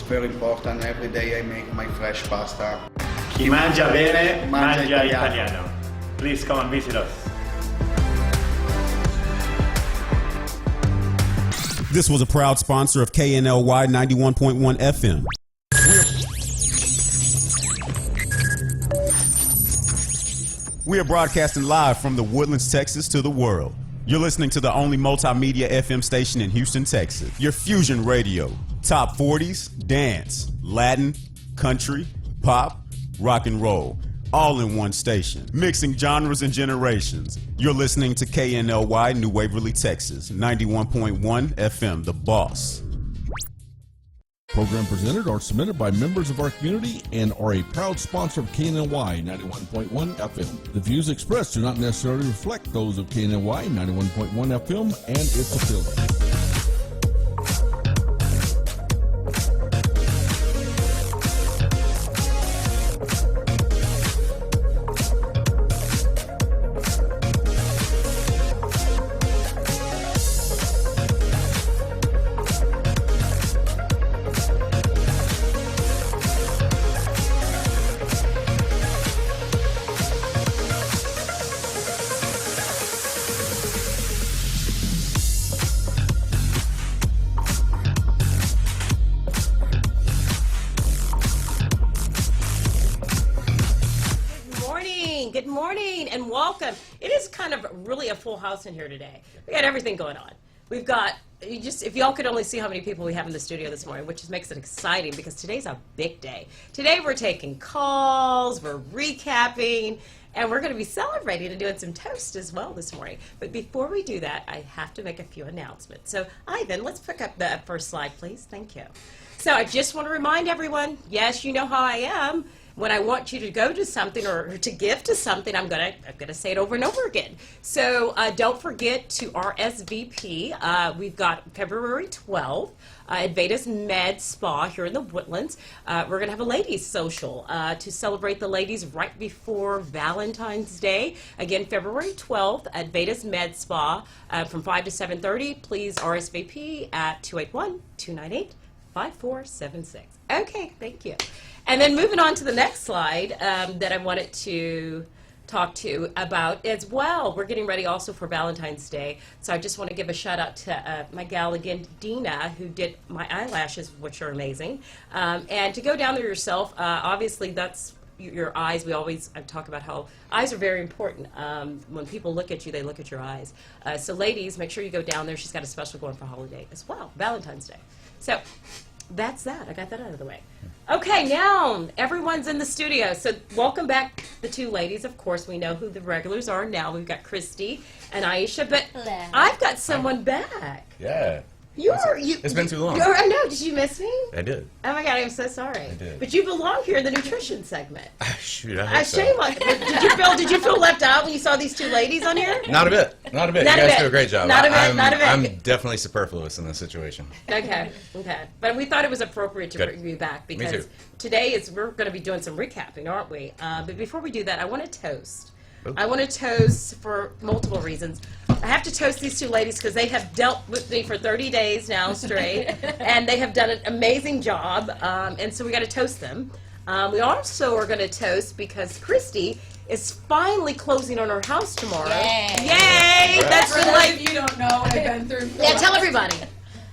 It's very important. Every day I make my fresh pasta. Chi mangia bene, mangia italiano. italiano. Please come and visit us. This was a proud sponsor of KNLY 91.1 FM. We are broadcasting live from the Woodlands, Texas to the world. You're listening to the only multimedia FM station in Houston, Texas. Your Fusion Radio. Top 40s, dance, Latin, country, pop, rock and roll. All in one station. Mixing genres and generations. You're listening to KNLY New Waverly, Texas. 91.1 FM, The Boss. Program presented or submitted by members of our community and are a proud sponsor of KNLY 91.1 FM. The views expressed do not necessarily reflect those of KNLY 91.1 FM and its affiliates. Really a full house in here today. We got everything going on. We've got, if y'all could only see how many people we have in the studio this morning, which makes it exciting because today's a big day. Today we're taking calls, we're recapping, and we're going to be celebrating and doing some toast as well this morning. But before we do that, I have to make a few announcements. So, Ivan, let's pick up the first slide, please. Thank you. So I just want to remind everyone, yes, you know how I am. When I want you to go to something or to give to something, I'm gonna say it over and over again. So don't forget to RSVP. We've got February 12th at Veda's Med Spa here in the Woodlands. We're gonna have a ladies social to celebrate the ladies right before Valentine's Day. Again, February 12th at Veda's Med Spa from 5 to 7:30. Please RSVP at 281-298-5476. Okay, thank you. And then moving on to the next slide that I wanted to talk to you about as well. We're getting ready also for Valentine's Day. So I just want to give a shout out to my gal again, Dina, who did my eyelashes, which are amazing. And to go down there yourself, obviously that's your eyes. I talk about how eyes are very important. When people look at you, they look at your eyes. So ladies, make sure you go down there. She's got a special going for holiday as well, Valentine's Day. So that's that. I got that out of the way. Okay, now everyone's in the studio. So welcome back the two ladies. Of course, we know who the regulars are now. We've got Christy and Aisha, but hello. I've got someone back. Yeah. It's been too long. I know. Did you miss me? I did. Oh my God, I'm so sorry. I did. But you belong here in the nutrition segment. Shoot, I hope so. Shame on. Did you feel left out when you saw these two ladies on here? Not a bit. Not you guys do a great job. Not a bit. I'm definitely superfluous in this situation. Okay. But we thought it was appropriate to bring you back because today we're going to be doing some recapping, aren't we? But before we do that, I want to toast. Ooh. I want to toast for multiple reasons. I have to toast these two ladies because they have dealt with me for 30 days now straight, and they have done an amazing job, and so we got to toast them. We also are going to toast because Christy is finally closing on her house tomorrow. Yay! That's For those of you don't know what I've been through. Yeah, tell everybody.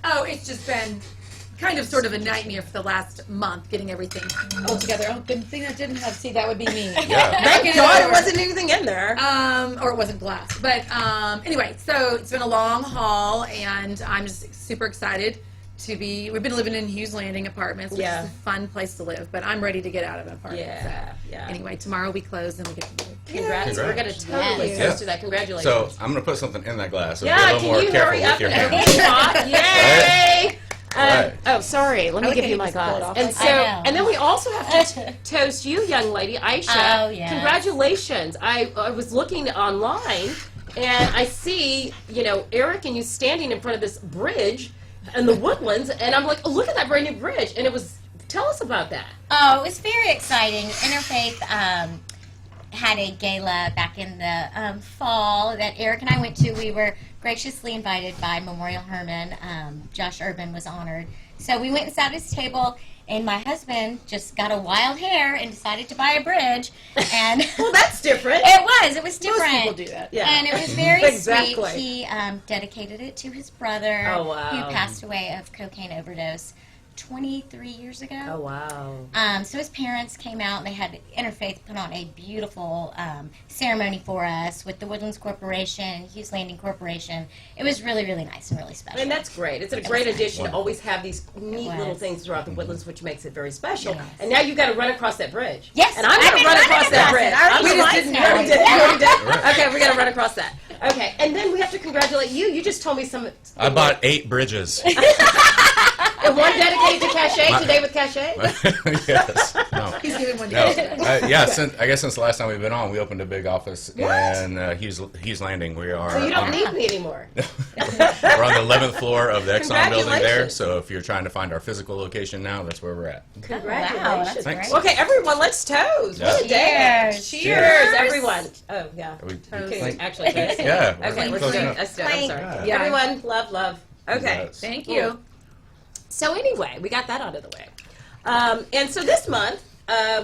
Oh, it's just been kind of sort of a nightmare for the last month getting everything pulled together. Oh, good thing I didn't have, see, that would be me. Yeah. Thank God it wasn't anything in there. Or it wasn't glass. But anyway, so it's been a long haul, and I'm just super excited to be, we've been living in Hughes Landing apartments, which is a fun place to live, but I'm ready to get out of an apartment. Anyway, tomorrow we close and we get to move. Congrats. We're going to totally toast to that. Congratulations. So I'm going to put something in that glass. So be a can little more you careful hurry with up your and hands. Yay! Right. Oh, sorry. Let me give you my glass. And so, and then we also have to toast you, young lady, Aisha. Oh, yes. Congratulations. I was looking online, and I see, Eric and you standing in front of this bridge in the Woodlands, and I'm like, oh, look at that brand new bridge. And it was, tell us about that. Oh, it was very exciting. Interfaith had a gala back in the fall that Eric and I went to. We were graciously invited by Memorial Hermann. Josh Urban was honored So we went and sat at his table, and my husband just got a wild hair and decided to buy a bridge. And Well, that's different. it was different. Most people do that. Yeah. And it was very Exactly. sweet. He dedicated it to his brother, Oh, wow. who passed away of cocaine overdose 23 years ago. Oh, wow. So his parents came out and they had Interfaith put on a beautiful ceremony for us with the Woodlands Corporation, Hughes Landing Corporation. It was really, really nice and really special. And that's great. It's a great addition to wonderful. always have these neat little was. things throughout the Woodlands, which makes it very special. Yes. And now you've got to run across that bridge. Yes, And I'm I've going to been run running across that across bridge. it. I already We just realized didn't now. know. You already did? Okay, we got to run across that. Okay, and then we have to congratulate you. You just told me some. I bought 8 bridges. And one dedicated to Cachet, today with Cachet. Yes. No. He's giving one to No. you. Yeah, I guess since the last time we've been on, we opened a big office in Hughes Landing. We are So you don't need me anymore. we're on the 11th floor of the Exxon building there. Congratulations. So if you're trying to find our physical location now, that's where we're at. Congratulations. Thanks. great. Okay, everyone, let's toast. Yeah. What a day. Cheers. Cheers, everyone. Oh, yeah. Are we- Okay, Clink. actually, toast. Yeah. Okay, let's close do it. enough. Let's do it. I'm Clink. sorry. Yeah. Everyone, love. Okay. Yes. Thank you. So anyway, we got that out of the way. And so this month,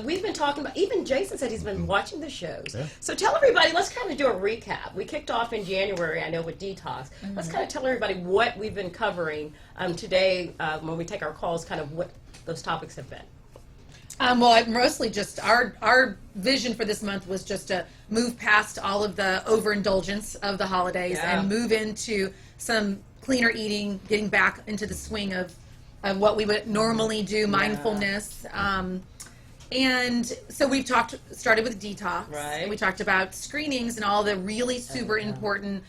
we've been talking about, even Jason said he's been watching the shows. Yeah. So tell everybody, let's kind of do a recap. We kicked off in January, I know, with Detox. Let's kind of tell everybody what we've been covering today when we take our calls, kind of what those topics have been. Well, mostly just our vision for this month was just to move past all of the overindulgence of the holidays Yeah. and move into some cleaner eating, getting back into the swing of what we would normally do, mindfulness. And so we've started with detox. Right. And we talked about screenings and all the really super important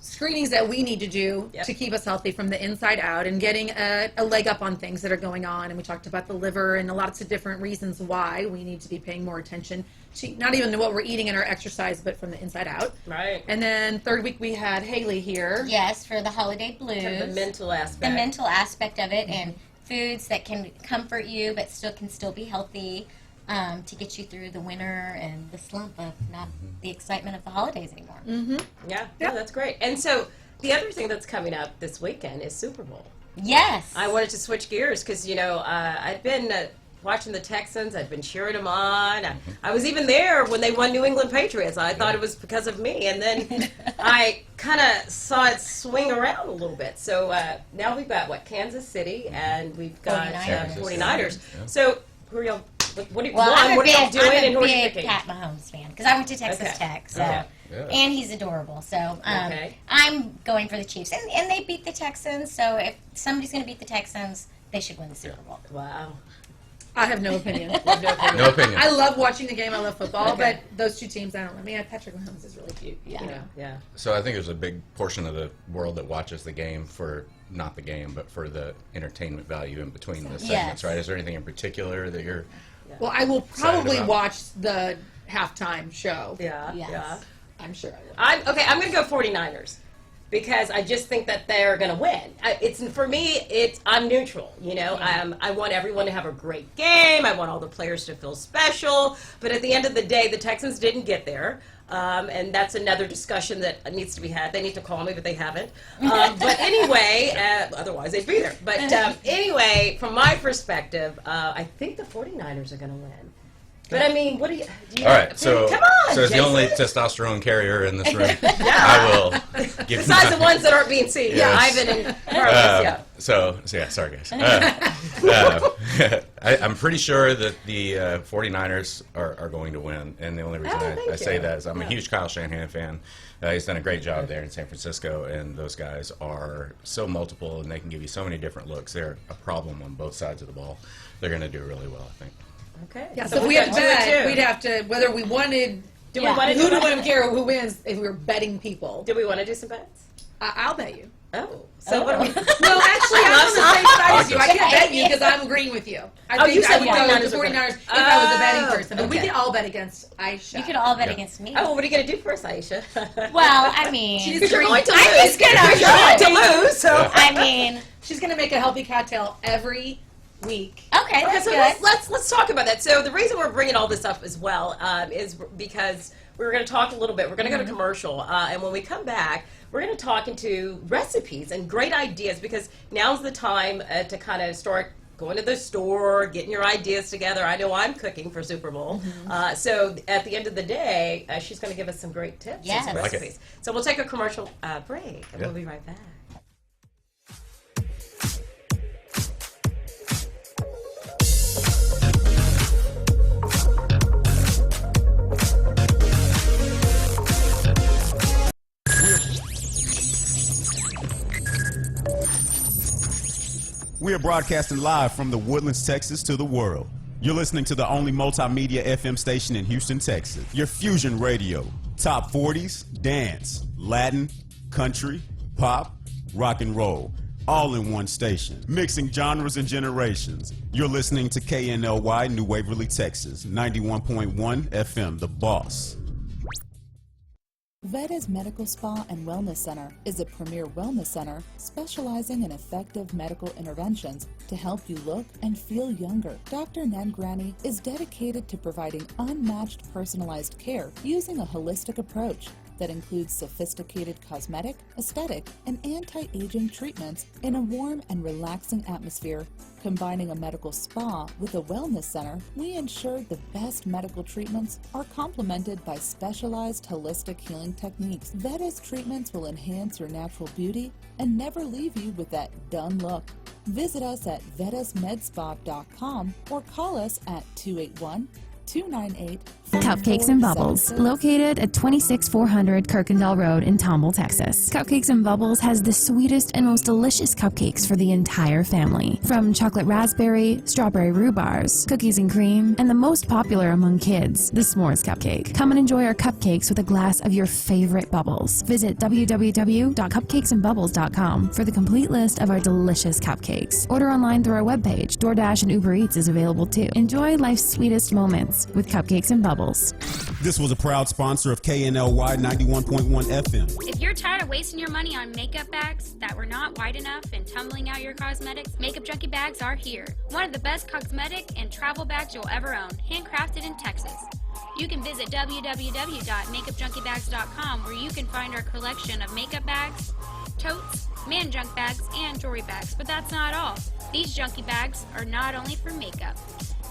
screenings that we need to do Yep. to keep us healthy from the inside out and getting a leg up on things that are going on. And we talked about the liver and lots of different reasons why we need to be paying more attention to not even what we're eating in our exercise, but from the inside out. Right. And then third week we had Haley here. Yes, for the holiday blues. Kind of the mental aspect. The mental aspect of it, and foods that can comfort you but can still be healthy to get you through the winter and the slump of not the excitement of the holidays anymore. Yeah, no, that's great. And so the other thing that's coming up this weekend is Super Bowl. Yes. I wanted to switch gears because, I'd been watching the Texans. I'd been cheering them on. I was even there when they won New England Patriots. I thought it was because of me. And then I kind of saw it swing around a little bit. So now we've got, Kansas City, and we've got 49ers. 49ers. Yeah. So who are y'all, what are you, Well, I'm what are y'all a doing and big, who are you big picking? Pat Mahomes fan because I went to Texas Okay. Tech, so Okay. Yeah. and he's adorable. So Okay. I'm going for the Chiefs, and they beat the Texans. So if somebody's going to beat the Texans, they should win the Super Bowl. Wow. I have no opinion. No opinion. I love watching the game. I love football, Okay. but those two teams, I don't know. I mean, Patrick Mahomes is really cute. Yeah. You know. Yeah. So I think there's a big portion of the world that watches the game for not the game, but for the entertainment value in between the segments, Yes. right? Is there anything in particular that you're? Well, I will Excited probably about. watch the halftime show. Yeah. Yes. Yeah. I'm sure I will. I'm going to go 49ers because I just think that they're going to win. For me, I'm neutral. I want everyone to have a great game. I want all the players to feel special. But at the end of the day, the Texans didn't get there. And that's another discussion that needs to be had. They need to call me, but they haven't. But anyway, otherwise they'd be there. But anyway, from my perspective, I think the 49ers are going to win. But I mean, what do you All right, so come on, so as the Jason. only testerosterone carrier in this room, I will give Besides my- the ones that aren't being seen. Yeah, Yes. Ivan and Carlos, yeah. So yeah, sorry guys. I'm pretty sure that the 49ers are going to win, and the only reason Oh, thank I say you. that is I'm a Yeah. huge Kyle Shanahan fan. He's done a great job there in San Francisco, and those guys are so multiple, and they can give you so many different looks. They're a problem on both sides of the ball. They're going to do really well, I think. Okay. Yeah, so if we we've had got to bet, 2-2. we'd have to, whether we wanted, Do we want to who do do we care who wins if we were betting people? Do we want to do some bets? I'll bet you. Oh, so what are we? No, actually, I'm on the same side as you. I can't bet you because I'm agreeing with you. I Oh, think you said I would go 49ers with the are gonna- 49ers if I was a betting Oh, person. But we okay. could all bet against Aisha. You could all bet Yeah. against me. Oh, well, what are you going to do for us, Aisha? Well, I mean, She's You're going to lose. I'm just gonna You're going to lose. So I mean, She's going to make a healthy cocktail every week. Okay, that's so good. let's talk about that. So the reason we're bringing all this up as well is because we're going to talk a little bit. We're going to go to commercial, and when we come back, we're going to talk into recipes and great ideas, because now's the time to kind of start going to the store, getting your ideas together. I know I'm cooking for Super Bowl. So at the end of the day, she's going to give us some great tips and some Yes. recipes. So we'll take a commercial break, and we'll be right back. We are broadcasting live from the Woodlands, Texas to the world. You're listening to the only multimedia FM station in Houston, Texas. Your fusion radio. Top 40s, dance, Latin, country, pop, rock and roll. All in one station. Mixing genres and generations. You're listening to KNLY, New Waverly, Texas. 91.1 FM, The Boss. Veda's Medical Spa and Wellness Center is a premier wellness center specializing in effective medical interventions to help you look and feel younger. Dr. Nangrani is dedicated to providing unmatched personalized care using a holistic approach that includes sophisticated cosmetic, aesthetic, and anti-aging treatments in a warm and relaxing atmosphere. Combining a medical spa with a wellness center, we ensure the best medical treatments are complemented by specialized holistic healing techniques. Veda's treatments will enhance your natural beauty and never leave you with that done look. Visit us at vedasmedspa.com or call us at 281-298 Cupcakes and Bubbles, located at 26400 Kirkendall Road in Tomball, Texas. Cupcakes and Bubbles has the sweetest and most delicious cupcakes for the entire family. From chocolate raspberry, strawberry rhubars, cookies and cream, and the most popular among kids, the s'mores cupcake. Come and enjoy our cupcakes with a glass of your favorite bubbles. Visit www.cupcakesandbubbles.com for the complete list of our delicious cupcakes. Order online through our webpage. DoorDash and Uber Eats is available too. Enjoy life's sweetest moments with Cupcakes and Bubbles. This was a proud sponsor of KNLY 91.1 FM. If you're tired of wasting your money on makeup bags that were not wide enough and tumbling out your cosmetics, Makeup Junkie bags are here. One of the best cosmetic and travel bags you'll ever own, handcrafted in Texas. You can visit www.makeupjunkiebags.com where you can find our collection of makeup bags, totes, man junk bags, and jewelry bags. But that's not all. These junkie bags are not only for makeup.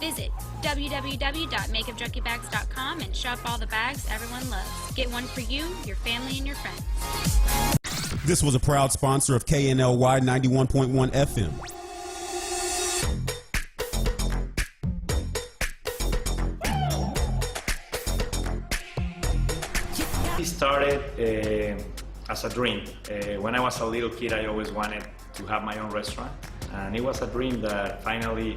Visit www.makeupjunkiebags.com and shop all the bags everyone loves. Get one for you, your family, and your friends. This was a proud sponsor of KNLY 91.1 FM. It started as a dream. When I was a little kid, I always wanted to have my own restaurant. And it was a dream that finally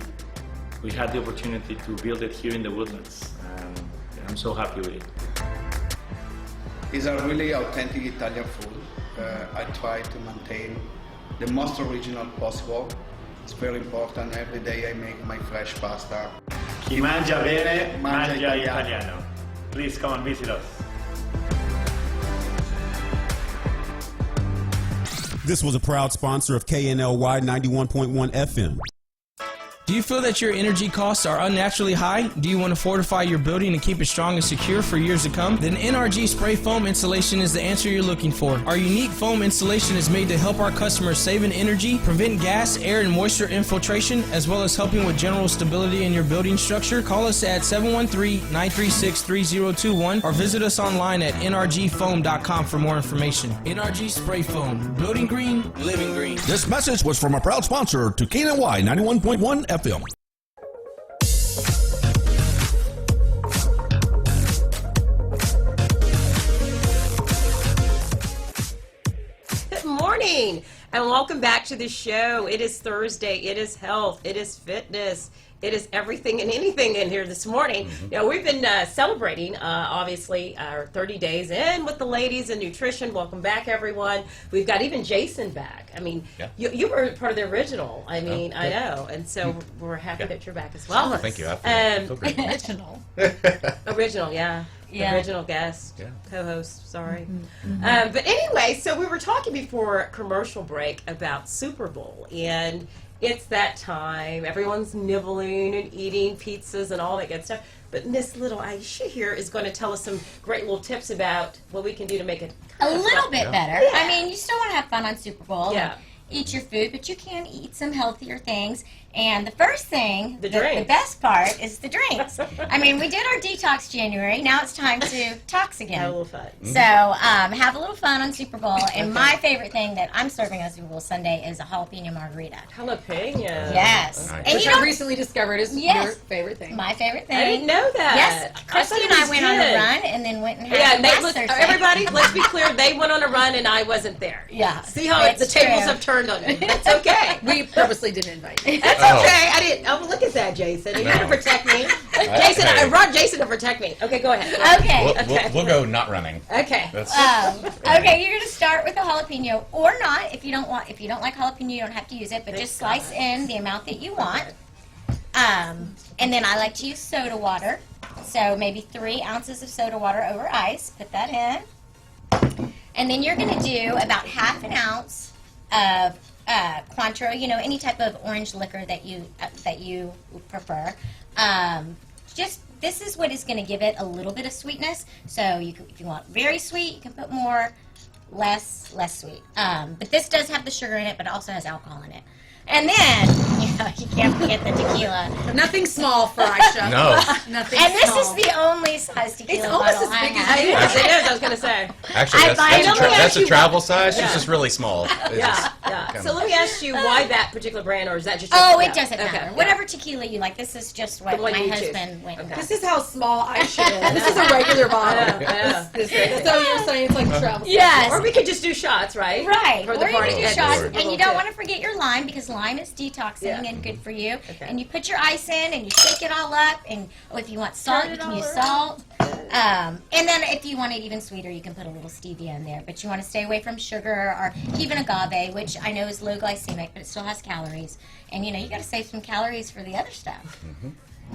we had the opportunity to build it here in the Woodlands, and I'm so happy with it. It's a really authentic Italian food. I try to maintain the most original possible. It's very important. Every day I make my fresh pasta. Chi mangia bene, Mangia mangia italiano. italiano. Please come and visit us. This was a proud sponsor of KNLY 91.1 FM. Do you feel that your energy costs are unnaturally high? Do you want to fortify your building and keep it strong and secure for years to come? Then NRG Spray Foam Installation is the answer you're looking for. Our unique foam installation is made to help our customers save in energy, prevent gas, air, and moisture infiltration, as well as helping with general stability in your building structure. Call us at 713-936-3021 or visit us online at nrgfoam.com for more information. NRG Spray Foam. Building green, living green. This message was from a proud sponsor to KNLY 91.1 FM. Good morning and welcome back to the show. It is Thursday. It is health. It is fitness. It is everything and anything in here this morning. You know, we've been celebrating, obviously, our 30 days in with the ladies in nutrition. Welcome back, everyone. We've got even Jason back. I mean, you were part of the original. I mean, I know. And so we're happy that you're back as well. Thank you. Original. Original, yeah. Yeah. Original guest, co-host, sorry. But anyway, so we were talking before commercial break about Super Bowl, and It's that time. Everyone's nibbling and eating pizzas and all that good stuff. But Miss Little Aisha here is going to tell us some great little tips about what we can do to make it a little bit better. Yeah. I mean, you still want to have fun on Super Bowl. Yeah. And eat your food, but you can eat some healthier things. And the first thing, The the drinks. best part, is the drinks. I mean, we did our detox January. Now it's time to tox again. Have a little fun. So have a little fun on Super Bowl. And my favorite thing that I'm serving on Super Bowl Sunday is a jalapeno margarita. Jalapeno. Yes. Nice. And Which you I know, recently discovered is Yes. your favorite thing. my favorite thing. I didn't know that. Yes, Christy and I went on a run and then went and had Yeah, it they, last look, Thursday. everybody, let's be clear. They went on a run and I wasn't there. Yeah, See how it's the tables true. have turned on me. That's okay. We purposely didn't invite you. That's Oh. okay. I didn't. Oh, look at that, Jason. You're No. going to protect me. Jason, I hey. brought Jason to protect me. Okay, go ahead. Okay. We'll go not running. Okay. That's Okay, you're gonna start with a jalapeno, or not. If you don't like jalapeno, you don't have to use it. But just slice in the amount that you want. And then I like to use soda water. So maybe 3 ounces of soda water over ice. Put that in. And then you're gonna do about half an ounce of Cointreau. You know, any type of orange liquor that you prefer. Just this is what is going to give it a little bit of sweetness. So you can, if you want very sweet, you can put more. Less sweet. But this does have the sugar in it, but it also has alcohol in it. And then you can't forget the tequila. Nothing small for Aisha. No. Nothing And this small. is the only size tequila It's almost bottle as big I as have. you. Yes, it is. I was going to say. Actually, I that's, buy that's, it a, only that's a actually- travel size. Yeah. It's just really small. It's Yeah, just yeah. kinda- So let me ask you why that particular brand, or is that just? Oh, yeah. it doesn't Okay, matter. yeah. Whatever tequila you like. This is just what The one my you choose. husband went and got. This is how small Aisha is. This is a regular bottle. Yeah. This, so you're saying it's like travel. Yes. Or we could just do shots, right? Right. For the Or you party. can do That's shots, a and you little don't tip. want to forget your lime because lime is detoxing Yeah. and good for you. Okay. And you put your ice in and you shake it all up. And if you want salt, Turn you it can all use around. salt. And then if you want it even sweeter, you can put a little stevia in there. But you want to stay away from sugar or even agave, which I know is low glycemic, but it still has calories. And you know you got to save some calories for the other stuff.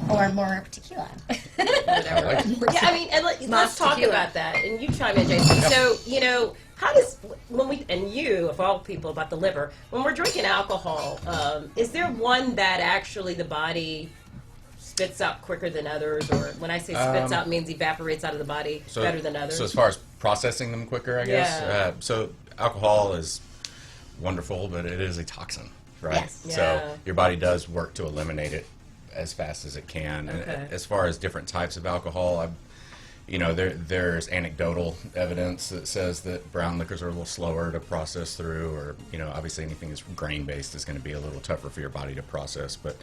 Or more tequila. I like it. Yeah, I mean, and let's Mas talk tequila. about that. And you chime in, Jason. So, you know, how does, when we, and you, of all people, about the liver, when we're drinking alcohol, is there one that actually the body spits out quicker than others? Or when I say spits out, means evaporates out of the body better than others? So as far as processing them quicker, I guess. Yeah. So alcohol is wonderful, but it is a toxin, right? Yes. Yeah. So your body does work to eliminate it as fast as it can. Okay. And as far as different types of alcohol, there's anecdotal evidence that says that brown liquors are a little slower to process through, or obviously anything that's grain based is going to be a little tougher for your body to process. But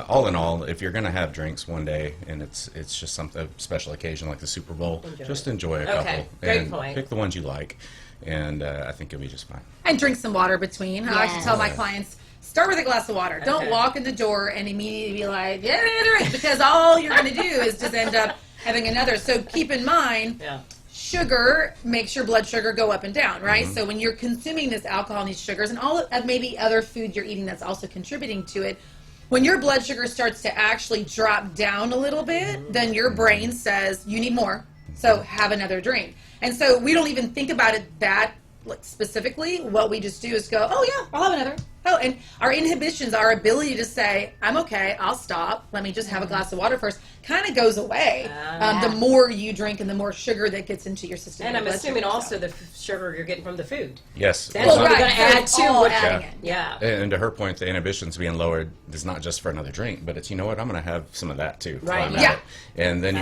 all in all, if you're going to have drinks one day and it's just a special occasion like the Super Bowl, just enjoy a couple. Okay, great and point. pick the ones you like, and I think you'll be just fine. And drink some water between. I like to tell my clients, start with a glass of water. Don't Okay. walk in the door and immediately be like, yeah, drink, because all you're going to do is just end up having another. So keep in mind, Yeah. sugar makes your blood sugar go up and down, right? So when you're consuming this alcohol and these sugars and all of maybe other food you're eating that's also contributing to it, when your blood sugar starts to actually drop down a little bit, then your brain says you need more. So have another drink. And so we don't even think about it that specifically. What we just do is go, oh yeah, I'll have another. Oh, and our inhibitions, our ability to say, I'm okay, I'll stop, let me just have a glass of water first, kind of goes away. The more you drink and the more sugar that gets into your system. And your I'm blood assuming sugar, also so. the sugar you're getting from the food. Yes. That's Well, what we're right, going to so add it's to all what adding in. Yeah. And to her point, the inhibitions being lowered is not just for another drink, but it's, you know what, I'm going to have some of that too. while Right. I'm at Yeah. it. And then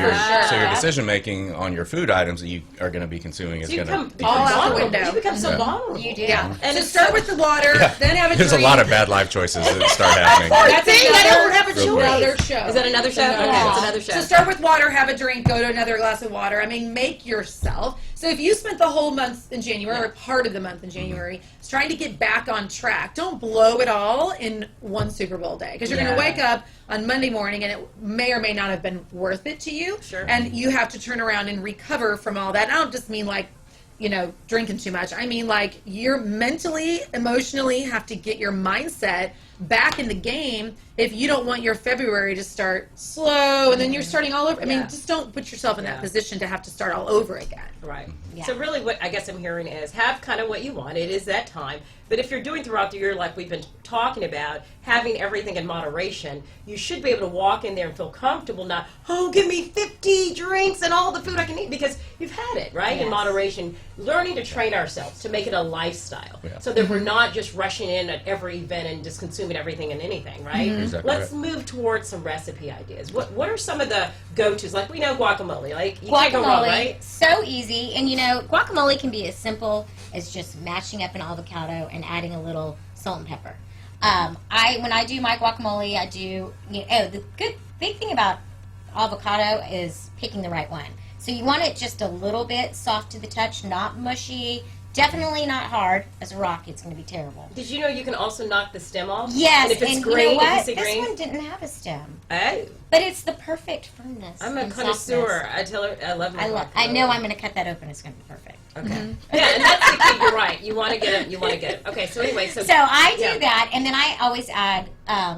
so your decision making on your food items that you are going to be consuming is So you going to become all out the vulnerable. window. You become so vulnerable. You do. Yeah. And So it's start so- with the water, then have a There's drink. a lot of bad life choices that start happening. That's Thing, I don't have a Real choice. another show. Is that another show? Okay, Yeah. it's another show. So start with water, have a drink, go to another glass of water. I mean, make yourself. So if you spent the whole month in January, or part of the month in January, trying to get back on track, don't blow it all in one Super Bowl day. Because you're going to wake up on Monday morning and it may or may not have been worth it to you. Sure. And you have to turn around and recover from all that. I don't just mean like, drinking too much. I mean like you're mentally, emotionally have to get your mindset back in the game if you don't want your February to start slow and then you're starting all over. I mean, just don't put yourself in that position to have to start all over again. Right. Yeah. So really what I guess I'm hearing is have kind of what you want. It is that time. But if you're doing throughout the year like we've been talking about, having everything in moderation, you should be able to walk in there and feel comfortable, not, oh, give me 50 drinks and all the food I can eat, because you've had it, right? Yes. In moderation, learning to train ourselves to make it a lifestyle Yeah. so that we're not just rushing in at every event and just consuming everything and anything, right? Exactly Let's right. move towards some recipe ideas. What are some of the go-tos? Like we know guacamole, like you can't go wrong, Guacamole, right? so easy. And you know, guacamole can be as simple as just mashing up an avocado and adding a little salt and pepper. When I do my guacamole, I do, the big thing about avocado is picking the right one. So you want it just a little bit soft to the touch, not mushy, definitely not hard. As a rock, it's going to be terrible. Did you know you can also knock the stem off? Yes, And if it's and green, you know what? if you see This green, one didn't have a stem, oh, but it's the perfect firmness. I'm a and connoisseur. softness. I tell her I love my I guacamole. know I'm going to cut that open. It's going to be perfect. Okay. Yeah, and that's the key. You're right. You want to get it. You want to get it. Okay. So anyway, so I do yeah. that, and then I always add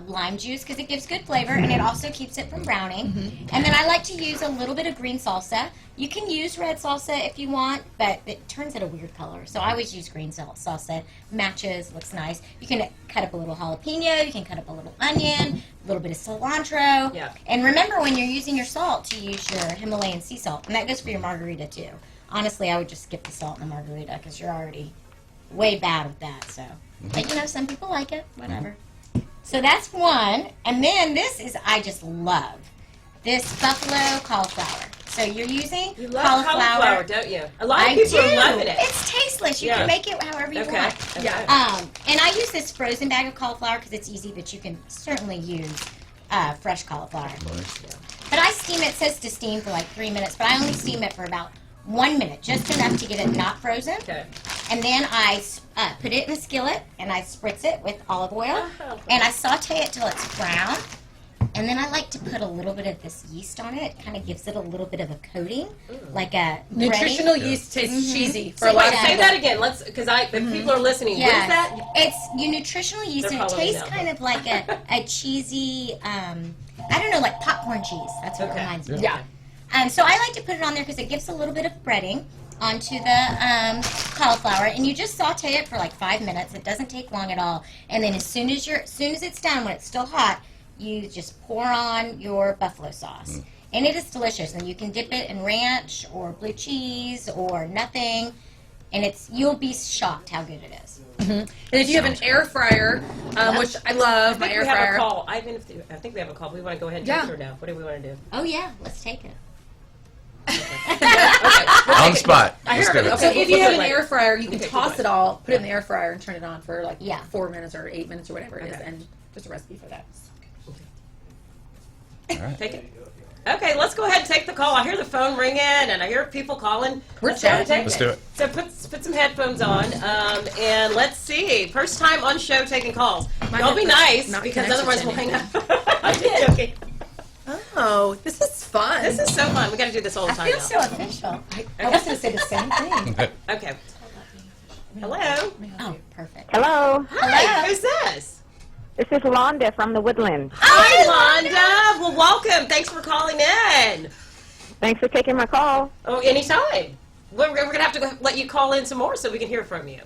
lime juice because it gives good flavor, and it also keeps it from browning. And then I like to use a little bit of green salsa. You can use red salsa if you want, but it turns out a weird color. So I always use green salsa. Matches, looks nice. You can cut up a little jalapeno. You can cut up a little onion, a little bit of cilantro. Yeah. And remember, when you're using your salt, to use your Himalayan sea salt, and that goes for your margarita too. Honestly, I would just skip the salt in the margarita because you're already way bad with that. So, but you know, some people like it. Whatever. So that's one, and then this is I just love this buffalo cauliflower. So you're using You love cauliflower, don't you? A lot of I people do. are loving it. It's tasteless. You Yeah. can make it however you Okay. want. Okay. And I use this frozen bag of cauliflower because it's easy, but you can certainly use fresh cauliflower. But I steam it. It says to steam for like 3 minutes, but I only steam it for about 1 minute, just enough to get it not frozen. Okay. And then I put it in a skillet and I spritz it with olive oil Oh. and I saute it till it's brown. And then I like to put a little bit of this yeast on it. It kind of gives it a little bit of a coating, like a Nutritional breading. yeast tastes cheesy for So a lot wait, of say people. that again. Let's, because if people are listening. What is Yes. that? It's your nutritional yeast, They're and it following tastes now. kind of like a cheesy, I don't know, like popcorn cheese. That's what it Okay. reminds me Yeah. of. So I like to put it on there because it gives a little bit of breading onto the cauliflower, and you just saute it for like 5 minutes. It doesn't take long at all. And then as soon as it's done, when it's still hot, you just pour on your buffalo sauce. And it is delicious. And you can dip it in ranch or blue cheese or nothing. And you'll be shocked how good it is. And if you have an air fryer, which I love my I think air we have fryer. a call. I think we have a call. We want to go ahead and take it or no? What do we want to do? Oh yeah, let's take it. On the spot. I Let's heard do it. it. Okay. So if you have an Like- air fryer, you can Okay, toss keep it all, put it in the air fryer, and turn it on for like Yeah. 4 minutes or 8 minutes or whatever it is, Okay. and there's a recipe for that. Take it. Okay, let's go ahead and take the call. I hear the phone ringing, and I hear people calling. We're Let's go ahead and chatting. take Let's do it. So put some headphones on, and let's see. First time on show taking calls. My Y'all be headphones nice, not because connected otherwise to we'll hang anything. up. I'm just joking. Oh, this is fun. This is so fun. We got to do this all the I time feel now. so official. I was going to say the same thing. Okay. Hello. Oh, perfect. Hello, Hi. Who's this? this is Londa from the Woodlands. Hi, Londa. Well, welcome. Thanks for calling in. Thanks for taking my call. Oh, anytime. We're going to have to let you call in some more so we can hear from you.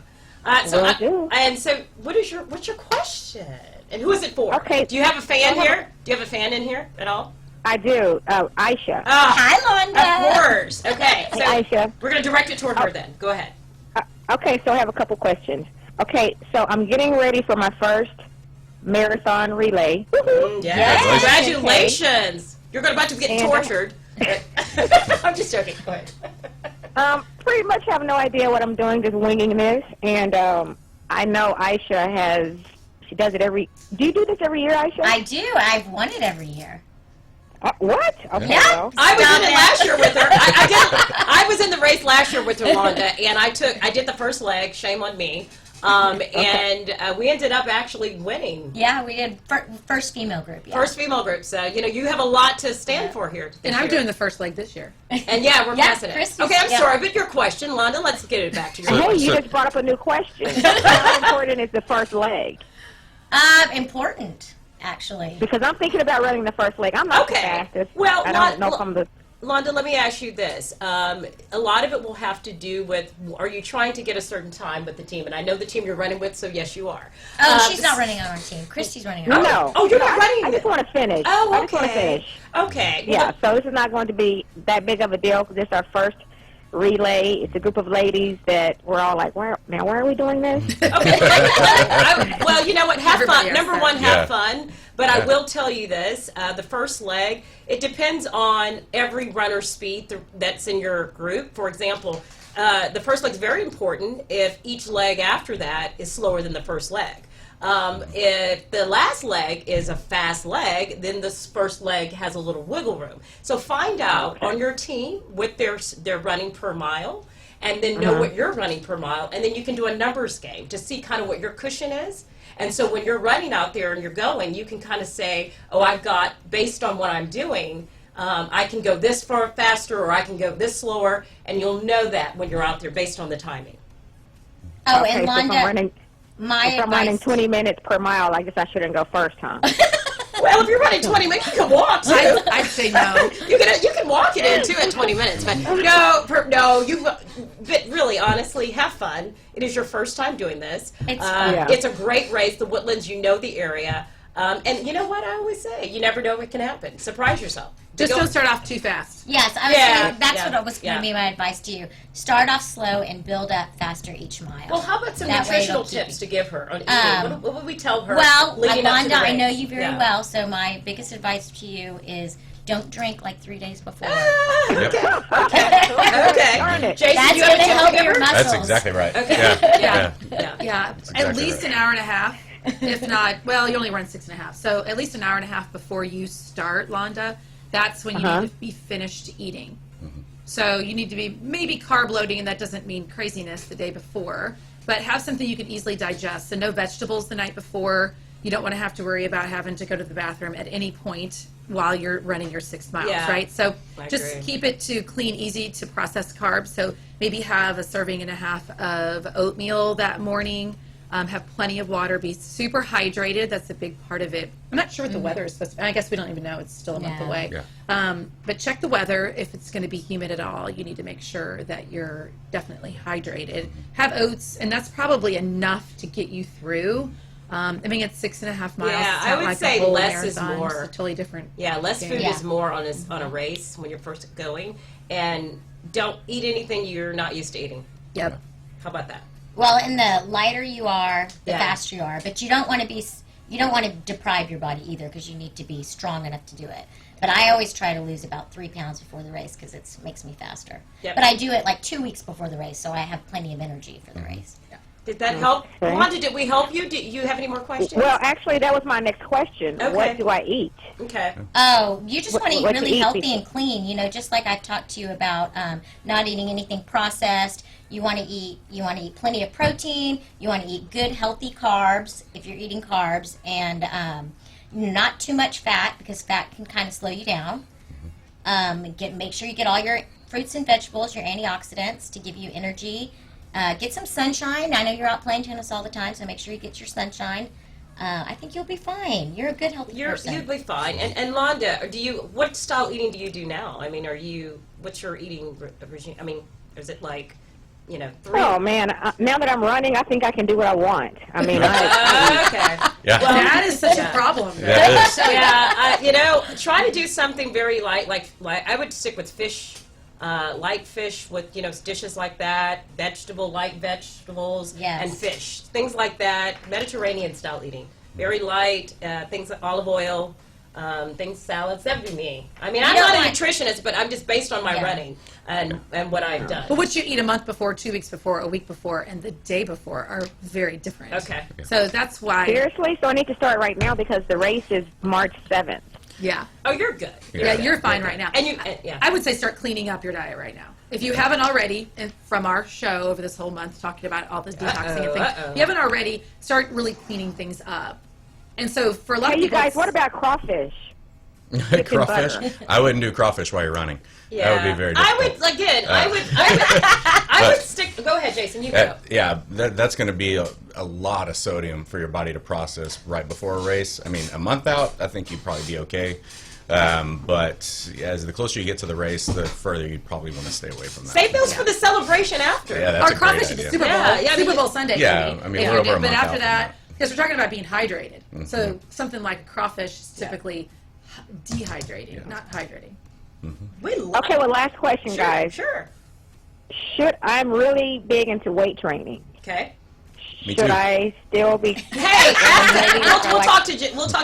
Will do. So what's your question? And who is it for? Okay. Do you have a fan here? Do you have a fan in here at all? I do. Aisha. Hi, Londa. Of course. Okay. So Hey, Aisha. we're going to direct it toward her then. Go ahead. Okay, so I have a couple questions. Okay, so I'm getting ready for my first marathon relay. Yes. Congratulations. You're about to get And, tortured. I'm just joking. Go ahead. Pretty much have no idea what I'm doing, just winging this. And I know Aisha she does it do you do this every year, Aisha? I do. I've won it every year. What? Okay, Yeah. well. I was Stop in it it. last year with her. I was in the race last year with Rolanda, and I did the first leg. Shame on me. And we ended up actually winning. Yeah, we did first female group. Yeah. First female group. So you have a lot to stand for here. And I'm doing the first leg this year. And yeah, we're passing it. Christy's- Okay, I'm yeah. sorry, but your question, Londa. Let's get it back to your Hey, question. you just brought up a new question. How important is the first leg? Important, actually. Because I'm thinking about running the first leg. I'm not the fastest. Well, I don't know if I'm the... Londa, let me ask you this. A lot of it will have to do with, are you trying to get a certain time with the team? And I know the team you're running with, so yes, you are. Oh, she's not running on our team. Christy's running on our team. No. Oh, you're not running? I just want to finish. Oh, I just want to finish. Okay. Yeah, so this is not going to be that big of a deal because this is our first relay. It's a group of ladies that we're all like, why are we doing this? Okay. Well, you know what? Have fun. Number one, have fun. But I will tell you this, the first leg, it depends on every runner's speed that's in your group. For example, the first leg is very important if each leg after that is slower than the first leg. If the last leg is a fast leg, then the first leg has a little wiggle room. So find out on your team what they're running per mile, and then know what you're running per mile, and then you can do a numbers game to see kind of what your cushion is. And so when you're running out there and you're going, you can kind of say, oh, I've got, based on what I'm doing, I can go this far faster or I can go this slower, and you'll know that when you're out there based on the timing. Oh, okay, and so Londa, if I'm running 20 minutes per mile, I guess I shouldn't go first, huh? Well, if you're running 20 minutes, you can walk too. I'd say no. You can walk it in too at 20 minutes, but but really, honestly, have fun. It is your first time doing this. It's a great race. The Woodlands, you know the area. And you know what I always say? You never know what can happen. Surprise yourself. Just don't start off too fast. Yes, I was saying that's what was going to be my advice to you. Start off slow and build up faster each mile. Well, how about some nutritional tips to give her? What would we tell her? Well, leading up to the Londa, I race? know you very well, so my biggest advice to you is don't drink like 3 days before. Okay. Jason, that's going to help your muscles. That's exactly right. Okay. Yeah. Exactly At least right. an hour and a half. If not, well, you only run 6.5. So at least an hour and a half before you start, Londa, that's when you need to be finished eating. So you need to be maybe carb loading, and that doesn't mean craziness the day before, but have something you can easily digest. So no vegetables the night before. You don't want to have to worry about having to go to the bathroom at any point while you're running your 6 miles, right? So just keep it to clean, easy to process carbs. So maybe have a serving and a half of oatmeal that morning. Have plenty of water, be super hydrated. That's a big part of it. I'm not sure what the weather is supposed to be. I guess we don't even know. It's still a month away. But check the weather. If it's going to be humid at all, you need to make sure that you're definitely hydrated. Have oats, and that's probably enough to get you through. I mean, it's 6.5 miles. Yeah, It's I not would like say a whole less marathon. is more. It's a totally different. Yeah, less game. food is more on a race when you're first going, and don't eat anything you're not used to eating. Yep. How about that? Well, and the lighter you are, the faster you are. But you don't want to deprive your body either, because you need to be strong enough to do it. But I always try to lose about 3 pounds before the race because it makes me faster. But I do it like 2 weeks before the race, so I have plenty of energy for the race. Did that help? Wanda, did we help you? Do you have any more questions? Well, actually, that was my next question. Okay. What do I eat? Okay. Oh, you just want to eat what to really eat healthy before- and clean. You know, just like I've talked to you about not eating anything processed. You want to eat plenty of protein. You want to eat good, healthy carbs if you're eating carbs, and not too much fat because fat can kind of slow you down. Make sure you get all your fruits and vegetables, your antioxidants to give you energy. Get some sunshine. I know you're out playing tennis all the time, so make sure you get your sunshine. I think you'll be fine. You're a good, healthy person. You'll be fine. And Londa, what style eating do you do now? I mean, what's your eating regime? I mean, is it like, 3? Oh man! Now that I'm running, I think I can do what I want. I mean, okay. Yeah. Well, that is such a problem. Try to do something very light. Like I would stick with fish. Light fish with dishes like that, light vegetables, and fish, things like that. Mediterranean style eating, very light, things like olive oil, salads. That would be me. I mean, I'm not a nutritionist, but I'm just based on my running and what I've done. But what you eat a month before, 2 weeks before, a week before, and the day before are very different. Okay. So that's why. Seriously? So I need to start right now because the race is March 7th. Yeah. Oh, you're good. Yeah, you're fine right now. And I would say start cleaning up your diet right now. If you haven't already, and from our show over this whole month talking about all the detoxing and things, if you haven't already, start really cleaning things up. And so for a lot of Hey, you people, guys, what about crawfish? Chips and Crawfish? butter. I wouldn't do crawfish while you're running. Yeah. That would be very difficult. I would stick. Go ahead, Jason. You go. Yeah, that's going to be a lot of sodium for your body to process right before a race. I mean, a month out, I think you'd probably be okay. But as the closer you get to the race, the further you'd probably want to stay away from that. Save those for the celebration after. Yeah, that's Or a great crawfish at idea. the Super Bowl. Yeah, Super Bowl Sunday. Yeah, I mean, if we're you over do, a but month out after from that, that. because we're talking about being hydrated. So something like crawfish is typically dehydrating, not hydrating. We love Okay, well, last question, Sure, guys. Sure. I'm really big into weight training. Okay. Me Should too. I still be? Hey, we'll like- talk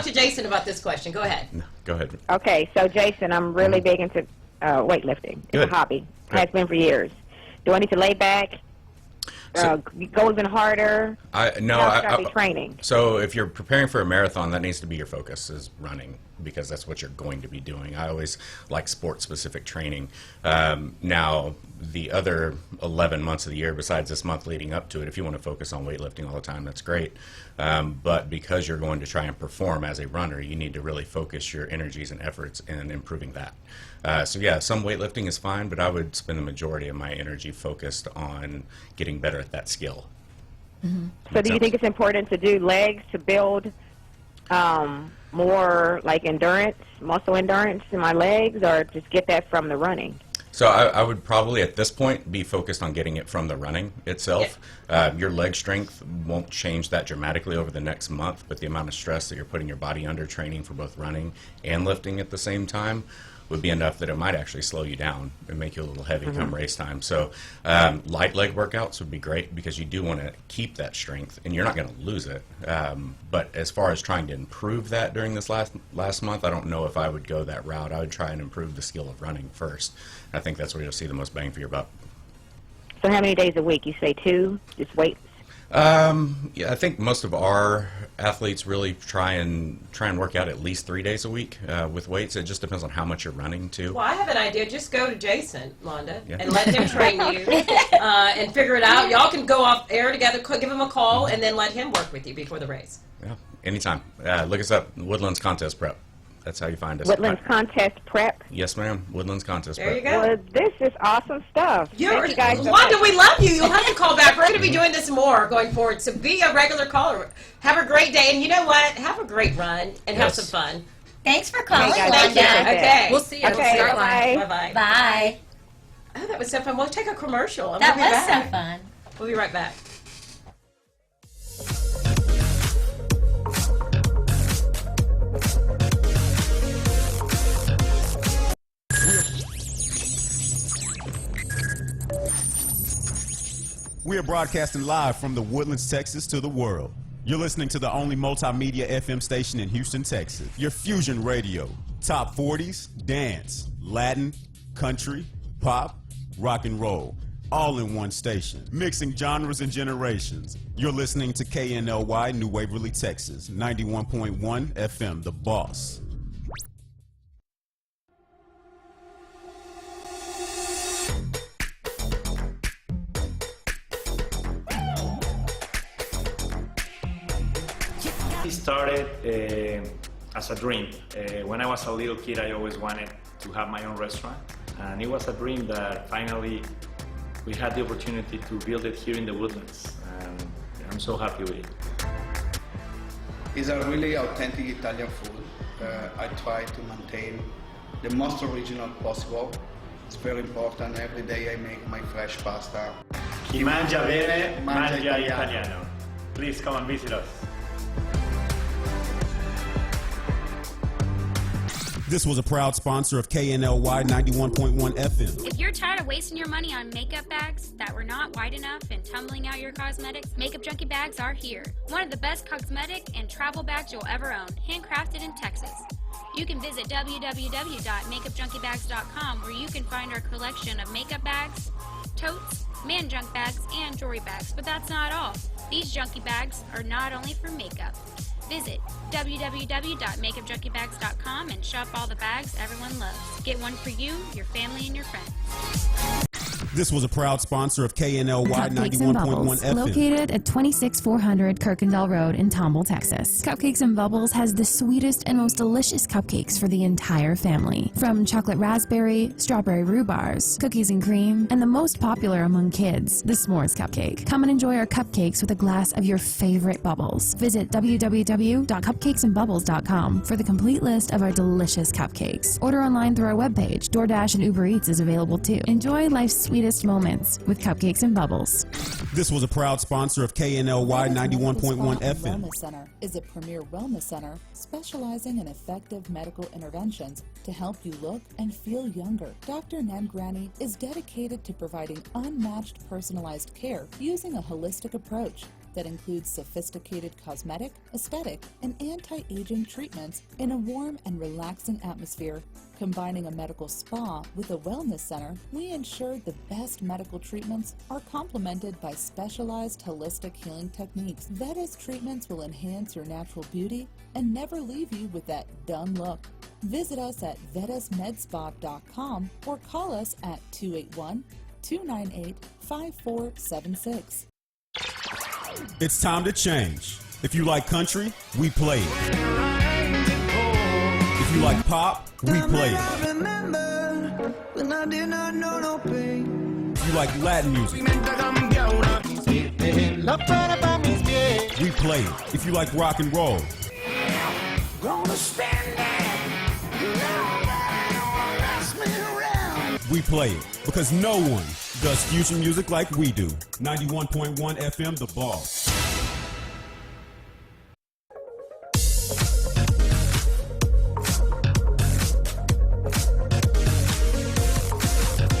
to Jason about this question. Go ahead. No, go ahead. Okay, so Jason, I'm really big into weightlifting. It's Good. a hobby. Good. Has been for years. Do I need to lay back? Go even harder? How should I be training? So if you're preparing for a marathon, that needs to be your focus, is running, because that's what you're going to be doing. I always like sport-specific training. Now, the other 11 months of the year, besides this month leading up to it, if you want to focus on weightlifting all the time, that's great. But because you're going to try and perform as a runner, you need to really focus your energies and efforts in improving that. So yeah, some weightlifting is fine, but I would spend the majority of my energy focused on getting better at that skill. So do you think it's important to do legs to build more like endurance, muscle endurance in my legs, or just get that from the running? So I would probably at this point be focused on getting it from the running itself. Your leg strength won't change that dramatically over the next month, but the amount of stress that you're putting your body under training for both running and lifting at the same time would be enough that it might actually slow you down and make you a little heavy come race time. So light leg workouts would be great, because you do want to keep that strength and you're not going to lose it. But as far as trying to improve that during this last month, I don't know if I would go that route. I would try and improve the skill of running first. I think that's where you'll see the most bang for your buck. So how many days a week? You say 2? Just weights? Yeah, I think most of our athletes really try and work out at least 3 days a week with weights. It just depends on how much you're running too. Well, I have an idea. Just go to Jason, Londa, Yeah. and let him train you and figure it out. Y'all can go off air together, give him a call, and then let him work with you before the race. Yeah, anytime. Look us up, Woodlands Contest Prep. That's how you find us. Woodlands Contest Prep? Yes, ma'am. Woodlands Contest There Prep. you go. Well, this is awesome stuff. Thank you guys so Wanda, much. we love you. You'll have to call back. We're going to be doing this more going forward. So be a regular caller. Have a great day. And you know what? Have a great run and have some fun. Thanks for calling, guys, Thank you. Wanda. Okay. We'll see you. Okay, Start line. bye-bye. Bye-bye. Bye. Oh, that was so fun. We'll take a commercial. And That we'll be was back. so fun. We'll be right back. We are broadcasting live from the Woodlands, Texas to the world. You're listening to the only multimedia FM station in Houston, Texas. Your Fusion Radio. Top 40s, dance, Latin, country, pop, rock and roll. All in one station. Mixing genres and generations. You're listening to KNLY, New Waverly, Texas. 91.1 FM, The Boss. It started as a dream. When I was a little kid, I always wanted to have my own restaurant. And it was a dream that finally we had the opportunity to build it here in the Woodlands. And I'm so happy with it. It's a really authentic Italian food. I try to maintain the most original possible. It's very important. Every day I make my fresh pasta. Chi mangia bene, Mangia mangia italiano. italiano. Please come and visit us. This was a proud sponsor of KNLY 91.1 FM. If you're tired of wasting your money on makeup bags that were not wide enough and tumbling out your cosmetics, Makeup Junkie bags are here. One of the best cosmetic and travel bags you'll ever own, handcrafted in Texas. You can visit www.makeupjunkiebags.com where you can find our collection of makeup bags, totes, man junk bags, and jewelry bags. But that's not all. These junkie bags are not only for makeup. Visit www.makeupjunkiebags.com and shop all the bags everyone loves. Get one for you, your family, and your friends. This was a proud sponsor of KNLY Cupcakes and 91.1 Bubbles, FM. located at 26400 Kirkendall Road in Tomball, Texas. Cupcakes and Bubbles has the sweetest and most delicious cupcakes for the entire family. From chocolate raspberry, strawberry rhubars, cookies and cream, and the most popular among kids, the s'mores cupcake. Come and enjoy our cupcakes with a glass of your favorite bubbles. Visit www.cupcakesandbubbles.com for the complete list of our delicious cupcakes. Order online through our webpage. DoorDash and Uber Eats is available too. Enjoy life's sweetest moments with Cupcakes and Bubbles. This was a proud sponsor of KNLY 91.1 FM. Wellness Center is a premier wellness center specializing in effective medical interventions to help you look and feel younger. Dr. Nangrani is dedicated to providing unmatched personalized care using a holistic approach that includes sophisticated cosmetic, aesthetic, and anti-aging treatments in a warm and relaxing atmosphere. Combining a medical spa with a wellness center, we ensure the best medical treatments are complemented by specialized holistic healing techniques. Veda's treatments will enhance your natural beauty and never leave you with that done look. Visit us at vedasmedspa.com or call us at 281-298-5476. It's time to change. If you like country, we play it. If you like pop, we play it. If you like Latin music, we play it. If you like rock and roll, we play it. Because no one does fusion music like we do. 91.1 FM, The Boss.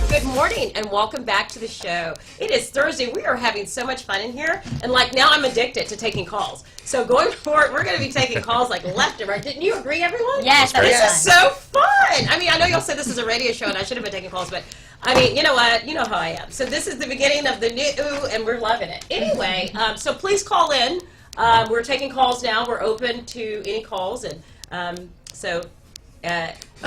Good morning and welcome back to the show. It is Thursday. We are having so much fun in here, and like now I'm addicted to taking calls. So going forward, we're going to be taking calls like left and right. Didn't you agree, everyone? Yes, this is so fun. I mean, I know y'all said this is a radio show and I should have been taking calls, but I mean, you know what? You know how I am. So this is the beginning of the new, and we're loving it. Anyway, so please call in. We're taking calls now. We're open to any calls, and the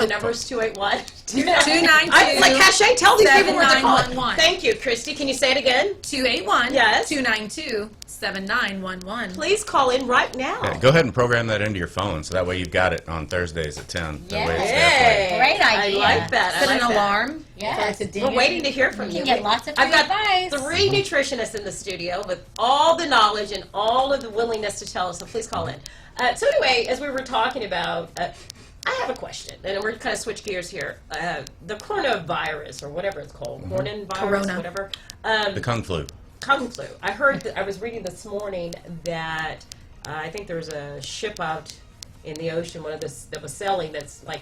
number is 281 292. I'm like, Cache, tell these people where they're calling. 7911. Thank you, Christy. Can you say it again? 281 Yes. 292 7911. Please call in right now. Yeah, go ahead and program that into your phone, so that way you've got it on Thursdays at 10. That way it's there Yay. Great idea. I like that. Set I an like that. alarm. Yes. We're waiting to hear from You you. can get lots of I've free got advice. 3 nutritionists in the studio with all the knowledge and all of the willingness to tell us, so please call in. So anyway, as we were talking about, I have a question, and we're kind of switch gears here. The coronavirus, or whatever it's called, coronavirus, whatever. The Kung Flu. Kung flu. I heard that, I was reading this morning that I think there's a ship out in the ocean, one of this that was sailing, that's like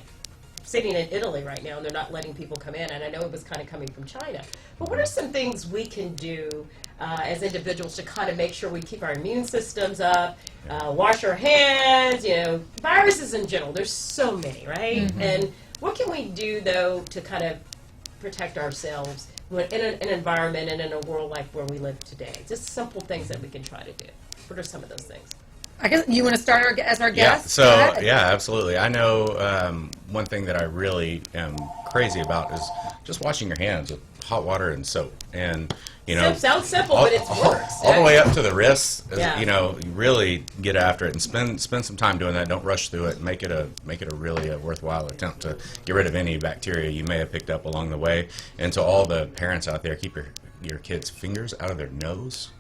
sitting in Italy right now, and they're not letting people come in. And I know it was kind of coming from China. But what are some things we can do as individuals to kind of make sure we keep our immune systems up, wash our hands, you know, viruses in general? There's so many, right? Mm-hmm. And what can we do though to kind of protect ourselves in an environment and in a world like where we live today? Just simple things that we can try to do. What are some of those things? I guess you want to start as our Yeah, guest? so, yeah, absolutely. I know one thing that I really am crazy about is just washing your hands with hot water and soap. And, you know, Sounds simple, but it works. all the way up to the wrists. Yeah. You know, you really get after it and spend some time doing that. Don't rush through it. Make it a really worthwhile attempt to get rid of any bacteria you may have picked up along the way. And to all the parents out there, keep your kids' fingers out of their nose.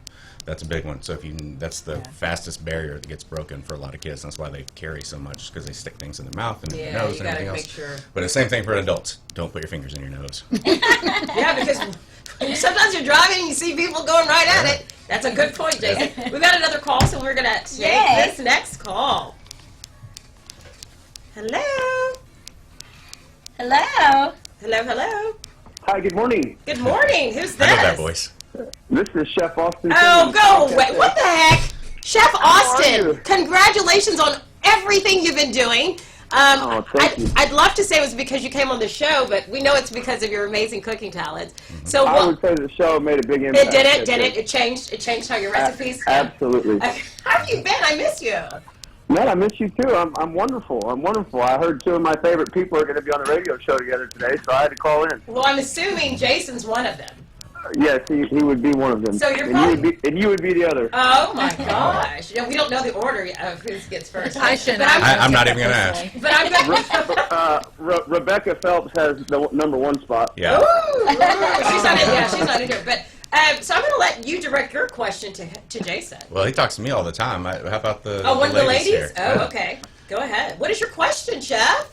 That's a big one. So that's the fastest barrier that gets broken for a lot of kids. That's why they carry so much, because they stick things in their mouth and their nose and everything else. Sure. But the same thing for adults. Don't put your fingers in your nose. Yeah, because sometimes you're driving and you see people going right at it. That's a good point, Jason. We've got another call, so we're going to take this next call. Hello? Hello? Hello, hello? Hi, good morning. Good morning. Who's this? I know that voice. This is Chef Austin. Oh, go away. What the heck? Chef How are Austin, you? Congratulations on everything you've been doing. Thank you. I'd love to say it was because you came on the show, but we know it's because of your amazing cooking talents. So I would say the show made a big impact. It did it? It changed how your recipes? Absolutely. How have you been? I miss you. Man, I miss you too. I'm wonderful. I heard 2 of my favorite people are going to be on the radio show together today, so I had to call in. Well, I'm assuming Jason's one of them. Yes, he would be one of them. So you're and you would be the other. Oh my gosh! We don't know the order of who gets first. I shouldn't. I'm not even going to ask. But I'm going. Rebecca Phelps has the #1 spot. Yeah. Ooh, she's not in. Yeah, she's not in here. But so I'm going to let you direct your question to Jason. Well, he talks to me all the time. How about the One of the ladies? here? Oh, okay. Go ahead. What is your question, Chef?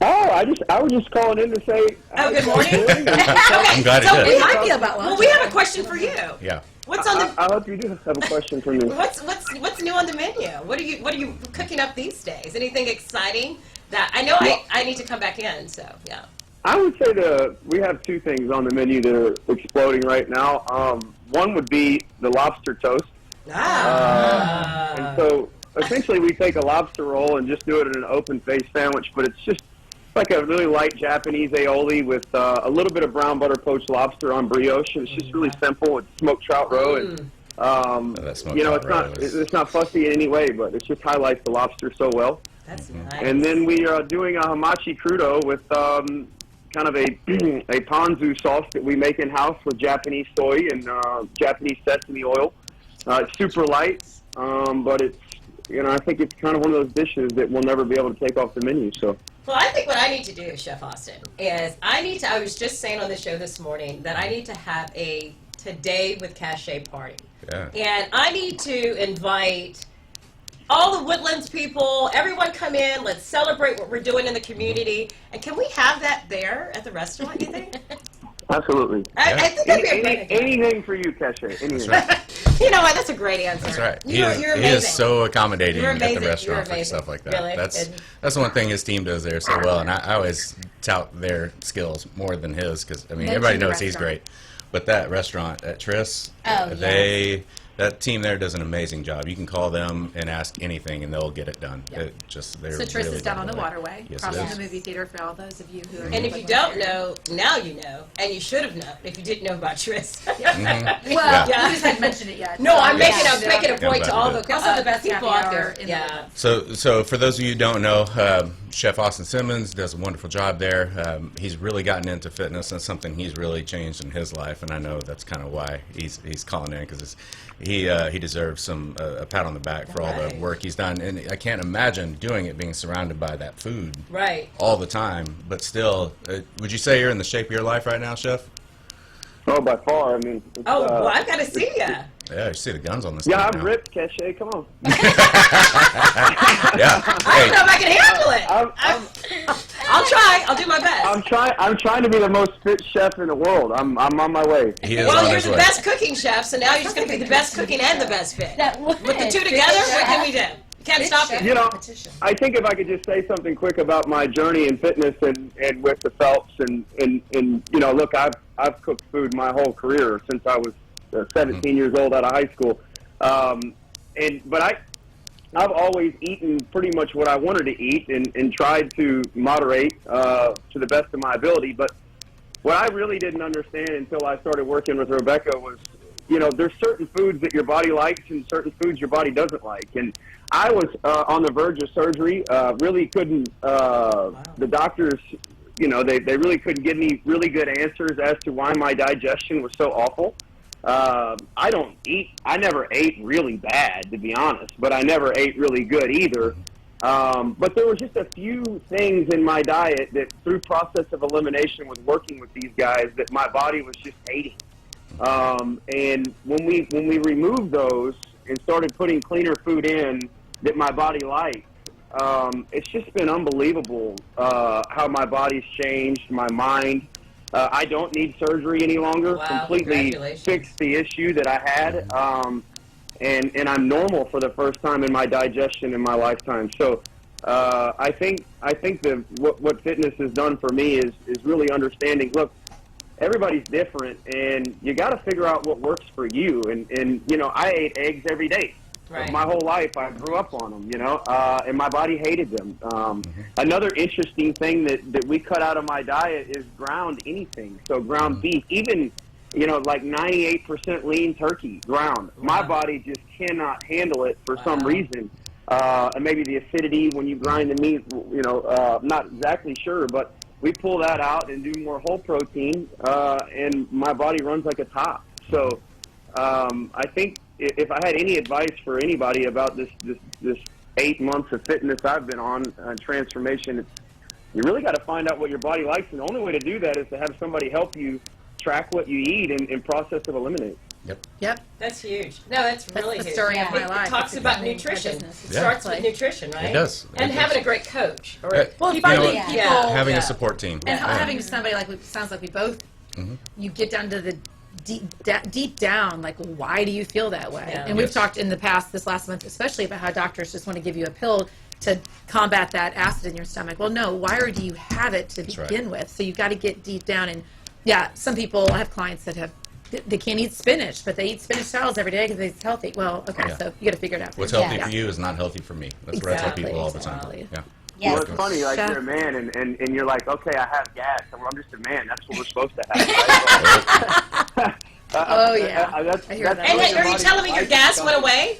Oh, I was just calling in to say. Oh, good morning. Okay. I'm glad he So did. we might be about lunch. Well, we have a question for you. Yeah. What's on the? I hope you do have a question for me. What's new on the menu? What are you cooking up these days? Anything exciting? That I know I need to come back in. So yeah. I would say we have two things on the menu that are exploding right now. One would be the lobster toast. And so essentially we take a lobster roll and just do it in an open face sandwich, but it's just like a really light Japanese aioli with a little bit of brown butter poached lobster on brioche. And it's just really simple. It's smoked trout roe, and it's not fussy in any way, but it just highlights the lobster so well. That's nice. And then we are doing a hamachi crudo with kind of a ponzu sauce that we make in house with Japanese soy and Japanese sesame oil. It's super light, but it's I think it's kind of one of those dishes that we'll never be able to take off the menu. So. Well, I think what I need to do, Chef Austin, is I was just saying on the show this morning that I need to have a Today with Cachet party. Yeah. And I need to invite all the Woodlands people, everyone come in, let's celebrate what we're doing in the community. And can we have that there at the restaurant, you think? Absolutely. I think that'd be a great idea. Anything for you, Cachet. Anything. You know what? That's a great answer. That's right. You're amazing. He is so accommodating You're at amazing. the restaurant You're for stuff like that. Really? That's one thing his team does there so well, and I always tout their skills more than his because everybody knows he's great. But that restaurant at Tris, that team there does an amazing job. You can call them and ask anything, and they'll get it done. Yep. They're So Tris really is down on the down waterway, Yes, across it from is. the movie theater for all those of you who are. And if you don't know, now you know, and you should have known if you didn't know about Tris. Well, you just hadn't mentioned it yet. No, I'm making a Yeah, point to all the Also the best people happy out hour there. in Yeah. So for those of you who don't know, Chef Austin Simmons does a wonderful job there. He's really gotten into fitness, and something he's really changed in his life, and I know that's kind of why he's calling in because he deserves a pat on the back for all the work he's done, and I can't imagine doing it being surrounded by that food all the time. But still, would you say you're in the shape of your life right now, Chef? Oh, by far. I mean. Well, I've got to see you. Yeah, you see the guns on this. Yeah, thing I'm now. ripped, Cachet. Come on. Yeah. I don't know if I can handle it. I'll try. I'll do my best. I'm trying to be the most fit chef in the world. I'm on my way. Well, you're the best cooking chef, so now you're just going to be the best cooking and the best fit. With the two together, what can we do? Can't stop you. I think if I could just say something quick about my journey in fitness and with the Phelps and look, I've cooked food my whole career since I was 17 years old out of high school, but I've always eaten pretty much what I wanted to eat and tried to moderate to the best of my ability. But what I really didn't understand until I started working with Rebecca was, there's certain foods that your body likes and certain foods your body doesn't like. And I was on the verge of surgery, really couldn't, the doctors, they really couldn't give me really good answers as to why my digestion was so awful. I never ate really bad, to be honest, but I never ate really good either. But there were just a few things in my diet that through process of elimination with working with these guys that my body was just hating. And when we removed those and started putting cleaner food in that my body liked, it's just been unbelievable how my body's changed, my mind. I don't need surgery any longer. Wow, completely fixed the issue that I had, and I'm normal for the first time in my digestion in my lifetime. So I think what fitness has done for me is really understanding. Look, everybody's different, and you got to figure out what works for you. And I ate eggs every day. Right. My whole life, I grew up on them, and my body hated them. Another interesting thing that we cut out of my diet is ground anything. So ground beef, even, like 98% lean turkey, ground. Wow. My body just cannot handle it for some reason. And maybe the acidity when you grind the meat, not exactly sure, but we pull that out and do more whole protein, and my body runs like a top. So I think if I had any advice for anybody about this 8 months of fitness I've been on, transformation, you really got to find out what your body likes, and the only way to do that is to have somebody help you track what you eat and process and eliminate. Yep. That's huge. No, that's really the huge. story of my It life. talks It's about becoming my nutrition. business. It Yeah. starts with nutrition, right? It does. And It having does. a great coach. Or Well, You know finding what? people. Having a support team. And Yeah. having somebody like, sounds like we both, you get down to the deep down, like, why do you feel that way? Yeah. And we've talked in the past, this last month especially, about how doctors just want to give you a pill to combat that acid in your stomach. Well, no, why do you have it to begin with? So you've got to get deep down. And yeah, some people, I have clients that they can't eat spinach, but they eat spinach salads every day because it's healthy. Well, okay, Yeah. so you got to figure it out. What's healthy for you is not healthy for me. That's what I tell people all the time. Exactly. Yeah. Well, it's funny, like you're a man, and you're like, okay, I have gas, and I'm just a man. That's what we're supposed to have. Right? Oh, yeah. That's I hear that. And what are you body telling me your likes. gas went away?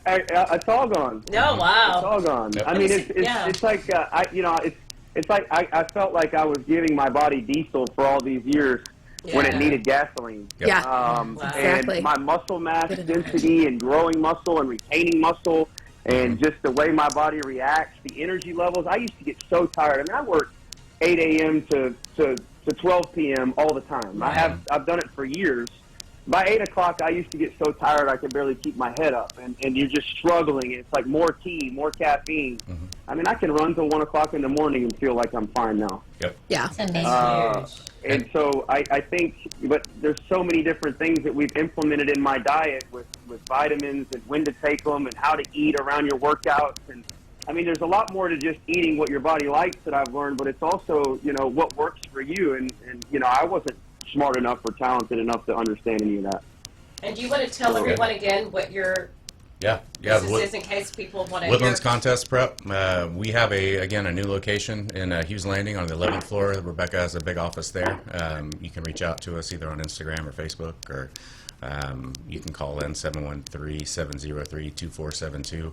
It's all gone. No, wow. It's all gone. Yep. I mean, Yeah. it's like it's like I felt like I was giving my body diesel for all these years when it Yeah. needed gasoline. Yep. Yeah. Wow. Exactly. And my muscle mass density and growing muscle and retaining muscle and just the way my body reacts, the energy levels. I used to get so tired. I mean, I worked 8 a.m. to 12 p.m. all the time. I've done it for years. By 8 o'clock, I used to get so tired I could barely keep my head up, and you're just struggling. It's like more tea, more caffeine. I mean, I can run till 1 o'clock in the morning and feel like I'm fine now. Yep. Yeah. It's amazing. And so I think, but there's so many different things that we've implemented in my diet with vitamins and when to take them and how to eat around your workouts. And I mean, there's a lot more to just eating what your body likes that I've learned, but it's also, what works for you. And I wasn't smart enough or talented enough to understand any of that. And do you want to tell everyone again what your business is in case people want to Woodlands hear? Contest Prep. We have a new location in Hughes Landing on the 11th floor. Rebecca has a big office there. You can reach out to us either on Instagram or Facebook, or you can call in 713-703-2472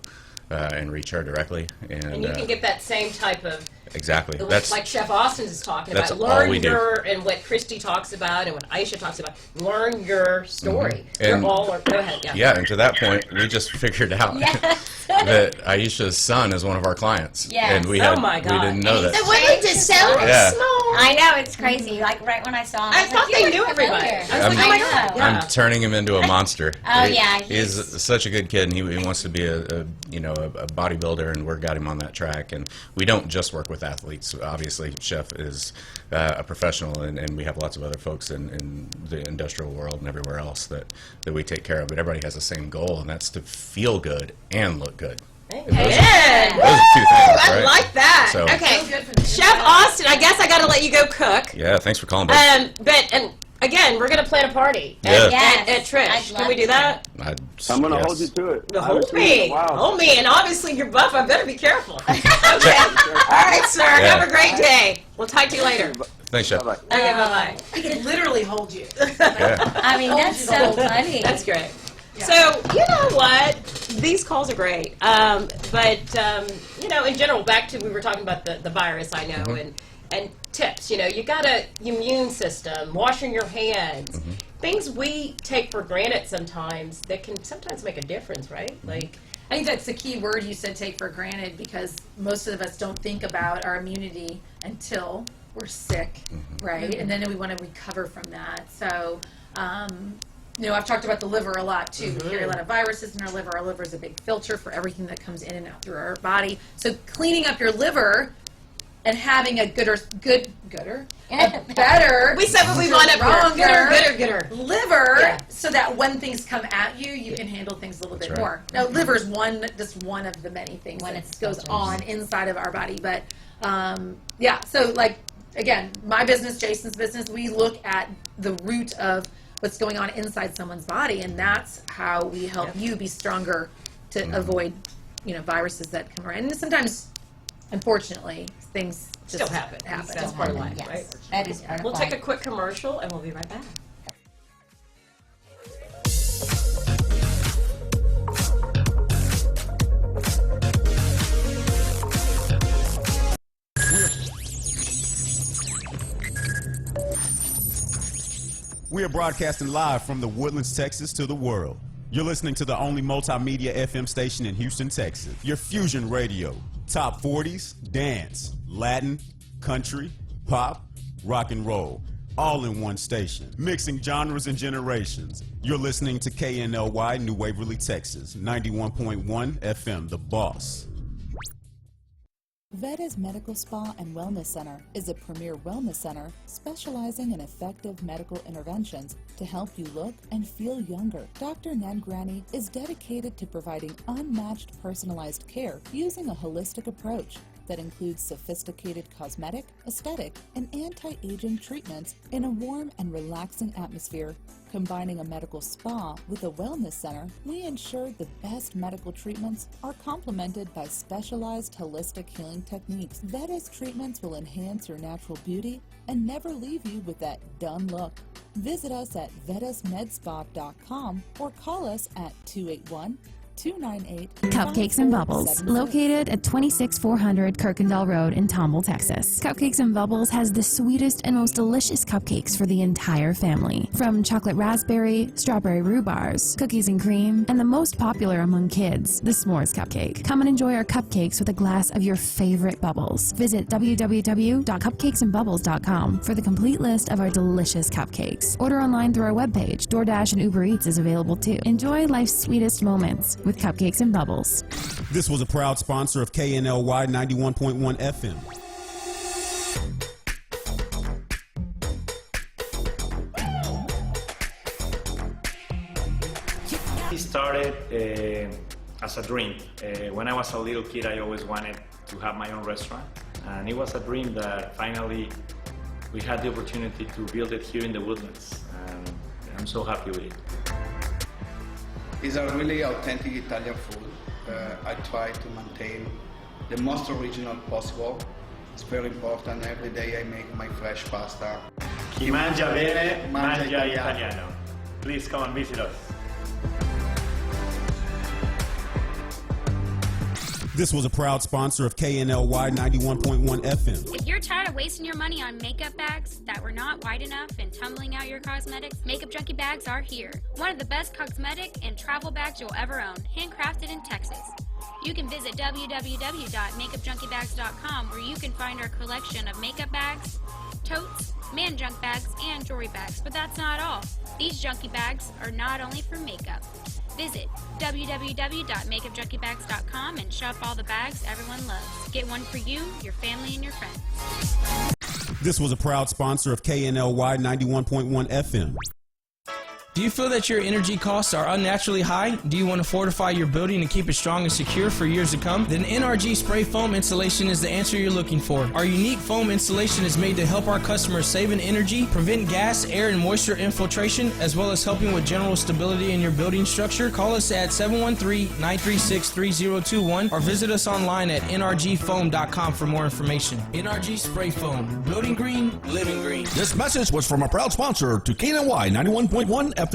and reach her directly. And you can get that same type of exactly. That's like Chef Austin is talking that's about. all Learn we do. and what Christy talks about and what Aisha talks about. Learn your story. And- Go ahead. Yeah. Yeah, and to that point, we just figured out that Aisha's son is one of our clients. Yes. And we Oh my God. we didn't know And that. the Woodlands is so Yeah. small. I know, it's crazy. Like right when I saw him, I was thought like, they "You're knew everybody." familiar." I was like, oh my God. know. Yeah. I'm turning him into a monster. Oh, yeah, he's such a good kid, and he wants to be a bodybuilder, and we've got him on that track. And we don't just work with athletes. Obviously, Chef is a professional, and we have lots of other folks in the industrial world and everywhere else that we take care of. But everybody has the same goal, and that's to feel good and look good. Amen. Those are two things, I right? like that. So- Okay, Chef Austin, I guess I got to let you go cook. Yeah, thanks for calling, babe. And again, we're going to plan a party Yeah. at Trish. I'd Can love we do to. that? I'm going to hold you to it. Hold me. Wow. Hold me. And obviously you're buff. I better be careful. Okay. All right, sir. Yeah. Have a great day. We'll talk to you later. Thanks, Chef. Okay, bye-bye. He can literally hold you. Yeah. I mean, that's so funny. That's great. So, you know what? These calls are great. In general, back to we were talking about the virus, I know, and tips. You got a immune system, washing your hands, things we take for granted sometimes that can sometimes make a difference, right? Like, I think that's the key word you said, take for granted, because most of us don't think about our immunity until we're sick, right? And then we want to recover from that. So, I've talked about the liver a lot too. We carry a lot of viruses in our liver. Our liver is a big filter for everything that comes in and out through our body. So cleaning up your liver and having a better, we said what we want up here. Gooder. Liver, so that when things come at you, you can handle things a little bit more. Now, liver is just one of the many things that goes on inside of our body. But so like, again, my business, Jason's business, we look at the root of what's going on inside someone's body, and that's how we help you be stronger to avoid, viruses that come around. And sometimes, unfortunately, things just Still happen. That's part of life, Yes, right? that is part of We'll life. take a quick commercial and we'll be right back. We are broadcasting live from the Woodlands, Texas to the world. You're listening to the only multimedia FM station in Houston, Texas. Your fusion radio. Top 40s, dance, Latin, country, pop, rock and roll. All in one station. Mixing genres and generations. You're listening to KNLY, New Waverly, Texas. 91.1 FM, The Boss. Veda's Medical Spa and Wellness Center is a premier wellness center specializing in effective medical interventions to help you look and feel younger. Dr. Nangrani is dedicated to providing unmatched personalized care using a holistic approach that includes sophisticated cosmetic, aesthetic, and anti-aging treatments in a warm and relaxing atmosphere. Combining a medical spa with a wellness center, we ensure the best medical treatments are complemented by specialized holistic healing techniques. Veda's treatments will enhance your natural beauty and never leave you with that done look. Visit us at vedasmedspa.com or call us at 281 298 Cupcakes and Bubbles, located at 26400 Kirkendall Road in Tomball, Texas. Cupcakes and Bubbles has the sweetest and most delicious cupcakes for the entire family. From chocolate raspberry, strawberry rhubars, cookies and cream, and the most popular among kids, the s'mores cupcake. Come and enjoy our cupcakes with a glass of your favorite bubbles. Visit www.cupcakesandbubbles.com for the complete list of our delicious cupcakes. Order online through our webpage. DoorDash and Uber Eats is available too. Enjoy life's sweetest moments with Cupcakes and Bubbles. This was a proud sponsor of KNLY 91.1 FM. It started as a dream. When I was a little kid, I always wanted to have my own restaurant. And it was a dream that finally we had the opportunity to build it here in the Woodlands. And I'm so happy with it. It's a really authentic Italian food. I try to maintain the most original possible. It's very important. Every day I make my fresh pasta. Chi mangia bene, mangia italiano. Please come and visit us. This was a proud sponsor of KNLY 91.1 FM. If you're tired of wasting your money on makeup bags that were not wide enough and tumbling out your cosmetics, Makeup Junkie bags are here. One of the best cosmetic and travel bags you'll ever own, handcrafted in Texas. You can visit www.makeupjunkiebags.com where you can find our collection of makeup bags, totes, man junk bags, and jewelry bags. But that's not all. These junkie bags are not only for makeup. Visit www.makeupjunkiebags.com and shop all the bags everyone loves. Get one for you, your family, and your friends. This was a proud sponsor of KNLY 91.1 FM. Do you feel that your energy costs are unnaturally high? Do you want to fortify your building and keep it strong and secure for years to come? Then NRG Spray Foam Insulation is the answer you're looking for. Our unique foam insulation is made to help our customers save in energy, prevent gas, air, and moisture infiltration, as well as helping with general stability in your building structure. Call us at 713-936-3021 or visit us online at nrgfoam.com for more information. NRG Spray Foam. Building green, living green. This message was from a proud sponsor to KNLY 91.1 FM.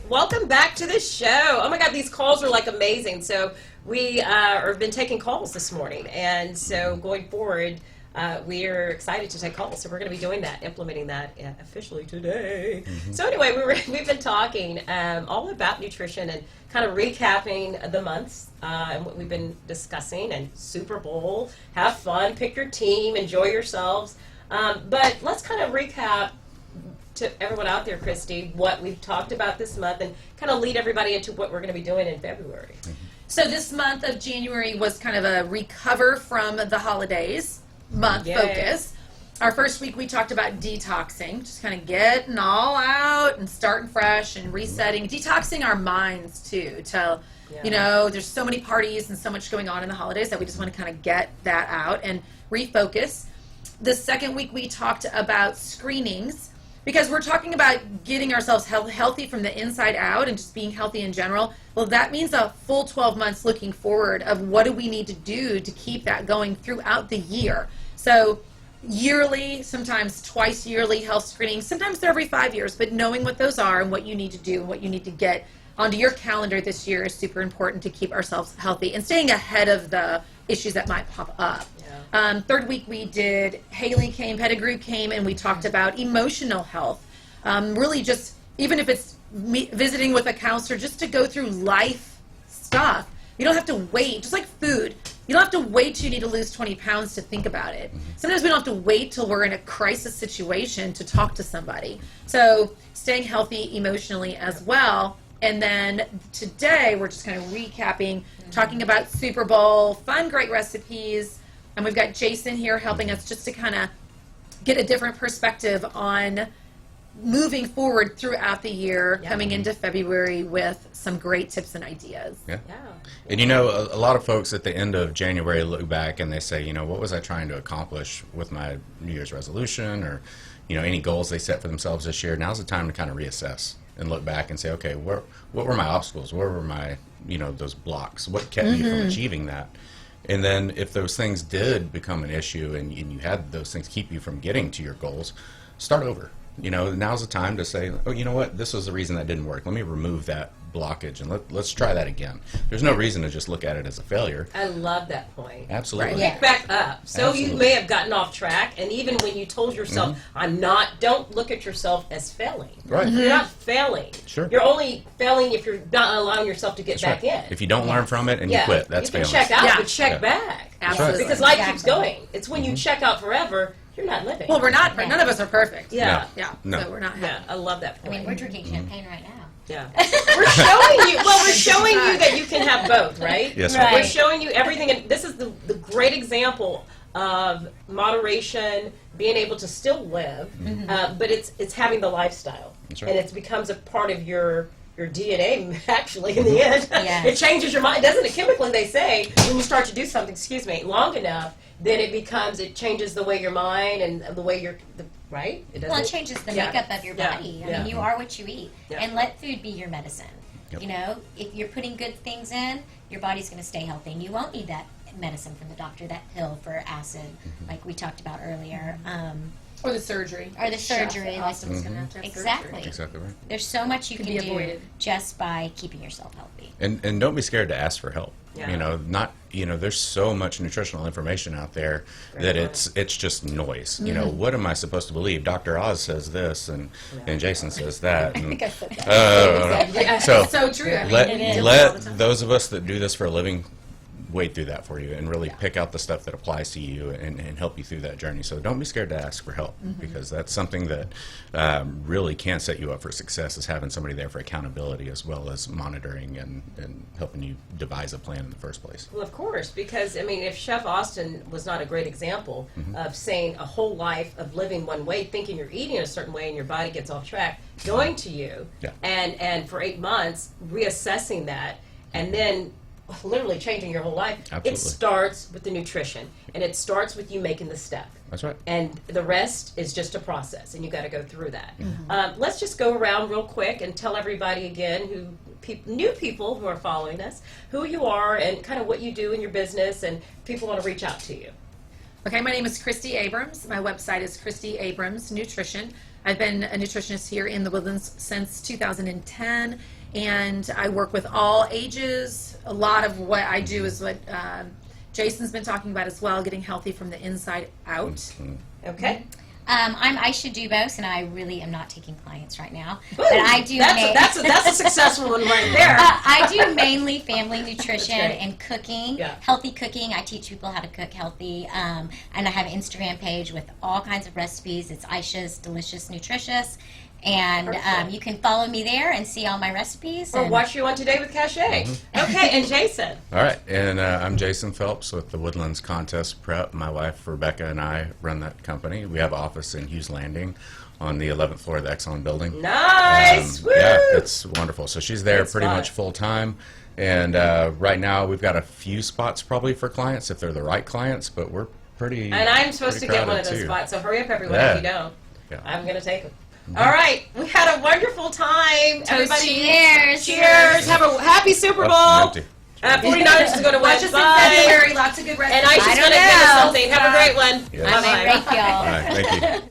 Welcome back to the show. Oh my God, these calls are like amazing. So we have been taking calls this morning, and so going forward, we are excited to take calls. So we're going to be doing that, implementing that officially today. Mm-hmm. So anyway, we've been talking all about nutrition and kind of recapping the months and what we've been discussing. And Super Bowl, have fun, pick your team, enjoy yourselves. But let's kind of recap to everyone out there, Christy, what we've talked about this month and kind of lead everybody into what we're going to be doing in February. So this month of January was kind of a recover from the holidays month focus. Our first week we talked about detoxing, just kind of getting all out and starting fresh and resetting, detoxing our minds too. You know, there's so many parties and so much going on in the holidays that we just want to kind of get that out and refocus. The second week we talked about screenings, because we're talking about getting ourselves healthy from the inside out and just being healthy in general. Well, that means a full 12 months looking forward of what do we need to do to keep that going throughout the year. So yearly, sometimes twice yearly health screenings, sometimes they're every 5 years, but knowing what those are and what you need to do and what you need to get onto your calendar this year is super important to keep ourselves healthy and staying ahead of the issues that might pop up. Third week we did, Haley came, Pettigrew came, and we talked about emotional health. Really just, even if it's visiting with a counselor, just to go through life stuff. You don't have to wait, just like food. You don't have to wait till you need to lose 20 pounds to think about it. Sometimes we don't have to wait till we're in a crisis situation to talk to somebody. So staying healthy emotionally as well. And then today we're just kind of recapping, talking about Super Bowl, fun, great recipes. And we've got Jason here helping us just to kind of get a different perspective on moving forward throughout the year, coming into February with some great tips and ideas. Yeah. And you know, a lot of folks at the end of January look back and they say, you know, what was I trying to accomplish with my New Year's resolution, or, you know, any goals they set for themselves this year? Now's the time to kind of reassess and look back and say, okay, what were my obstacles? Where were my, you know, those blocks? What kept me from achieving that? And then if those things did become an issue and you had those things keep you from getting to your goals, start over. You know, now's the time to say, oh, you know what, this was the reason that didn't work. Let me remove that blockage and let's try that again. There's no reason to just look at it as a failure. I love that point. Absolutely. Pick back up. So you may have gotten off track, and even when you told yourself, don't look at yourself as failing. Right. You're not failing. Sure. You're only failing if you're not allowing yourself to get back in. If you don't learn from it and you quit, that's you can failing. check out, but check back. Absolutely. Because life keeps going. It's when you check out forever, you're not living. Well, we're not. None of us are perfect. Yeah. No. So we're not. Yeah, I love that point. I mean, we're drinking champagne right now. Yeah. We're showing you, we're showing you that you can have both, right? Yes, right. We're showing you everything, and this is the great example of moderation, being able to still live, but it's having the lifestyle. That's right. And it becomes a part of your DNA, actually, in the end. It changes your mind, doesn't it? Chemically, they say, when you start to do something, long enough, then it changes the way your mind and the way right? It changes the makeup of your body. I mean, you are what you eat. Yeah. And let food be your medicine. You know, if you're putting good things in, your body's going to stay healthy. And you won't need that medicine from the doctor, that pill for acid, like we talked about earlier. Or the surgery. Or the surgery. Austin was going to have Exactly. Exactly right. There's so much you can do avoided. just by keeping yourself healthy. And don't be scared to ask for help. Yeah. You know, there's so much nutritional information out there that it's just noise. You know, what am I supposed to believe? Dr. Oz says this, and Jason says that. And, I think I said that. So true. Let those of us that do this for a living wade through that for you and really pick out the stuff that applies to you and help you through that journey. So don't be scared to ask for help, because that's something that really can set you up for success, is having somebody there for accountability as well as monitoring and helping you devise a plan in the first place. Well, of course, because, I mean, if Chef Austin was not a great example of saying a whole life of living one way, thinking you're eating a certain way and your body gets off track, going to you, and for 8 months, reassessing that, and then literally changing your whole life. Absolutely. It starts with the nutrition, and it starts with you making the step. That's right. And the rest is just a process, and you got to go through that. Let's just go around real quick and tell everybody again, new people who are following us, who you are and kind of what you do in your business, and people want to reach out to you. Okay, my name is Christy Abrams. My website is Christy Abrams Nutrition. I've been a nutritionist here in the Woodlands since 2010, and I work with all ages. A lot of what I do is what Jason's been talking about as well, getting healthy from the inside out. Okay. I'm Aisha Dubos, and I really am not taking clients right now. But I do. That's a successful one right there. I do mainly family nutrition and cooking, Yeah. healthy cooking. I teach people how to cook healthy, and I have an Instagram page with all kinds of recipes. It's Aisha's Delicious Nutritious. And you can follow me there and see all my recipes. Or watch you on Today with Cachet. Okay, and Jason. All right, and I'm Jason Phelps with the Woodlands Contest Prep. My wife Rebecca and I run that company. We have an office in Hughes Landing on the 11th floor of the Exxon building. Nice! Woo! Yeah, it's wonderful. So she's there That's pretty fun. much full time. And right now we've got a few spots probably for clients if they're the right clients, but we're pretty. And I'm supposed to pretty get one of crowded, those too. spots, so hurry up, everyone, Yeah. if you don't. Yeah. I'm going to take them. All right, we had a wonderful time. Everybody, cheers. Cheers. Have a happy Super Bowl. Empty. 49ers is going to win. Watch us in Bye. February. Lots of good recipes. And Aisha's going to give us something. Have a great one. Yes. I'm a Bye-bye. great y'all. All right, thank you.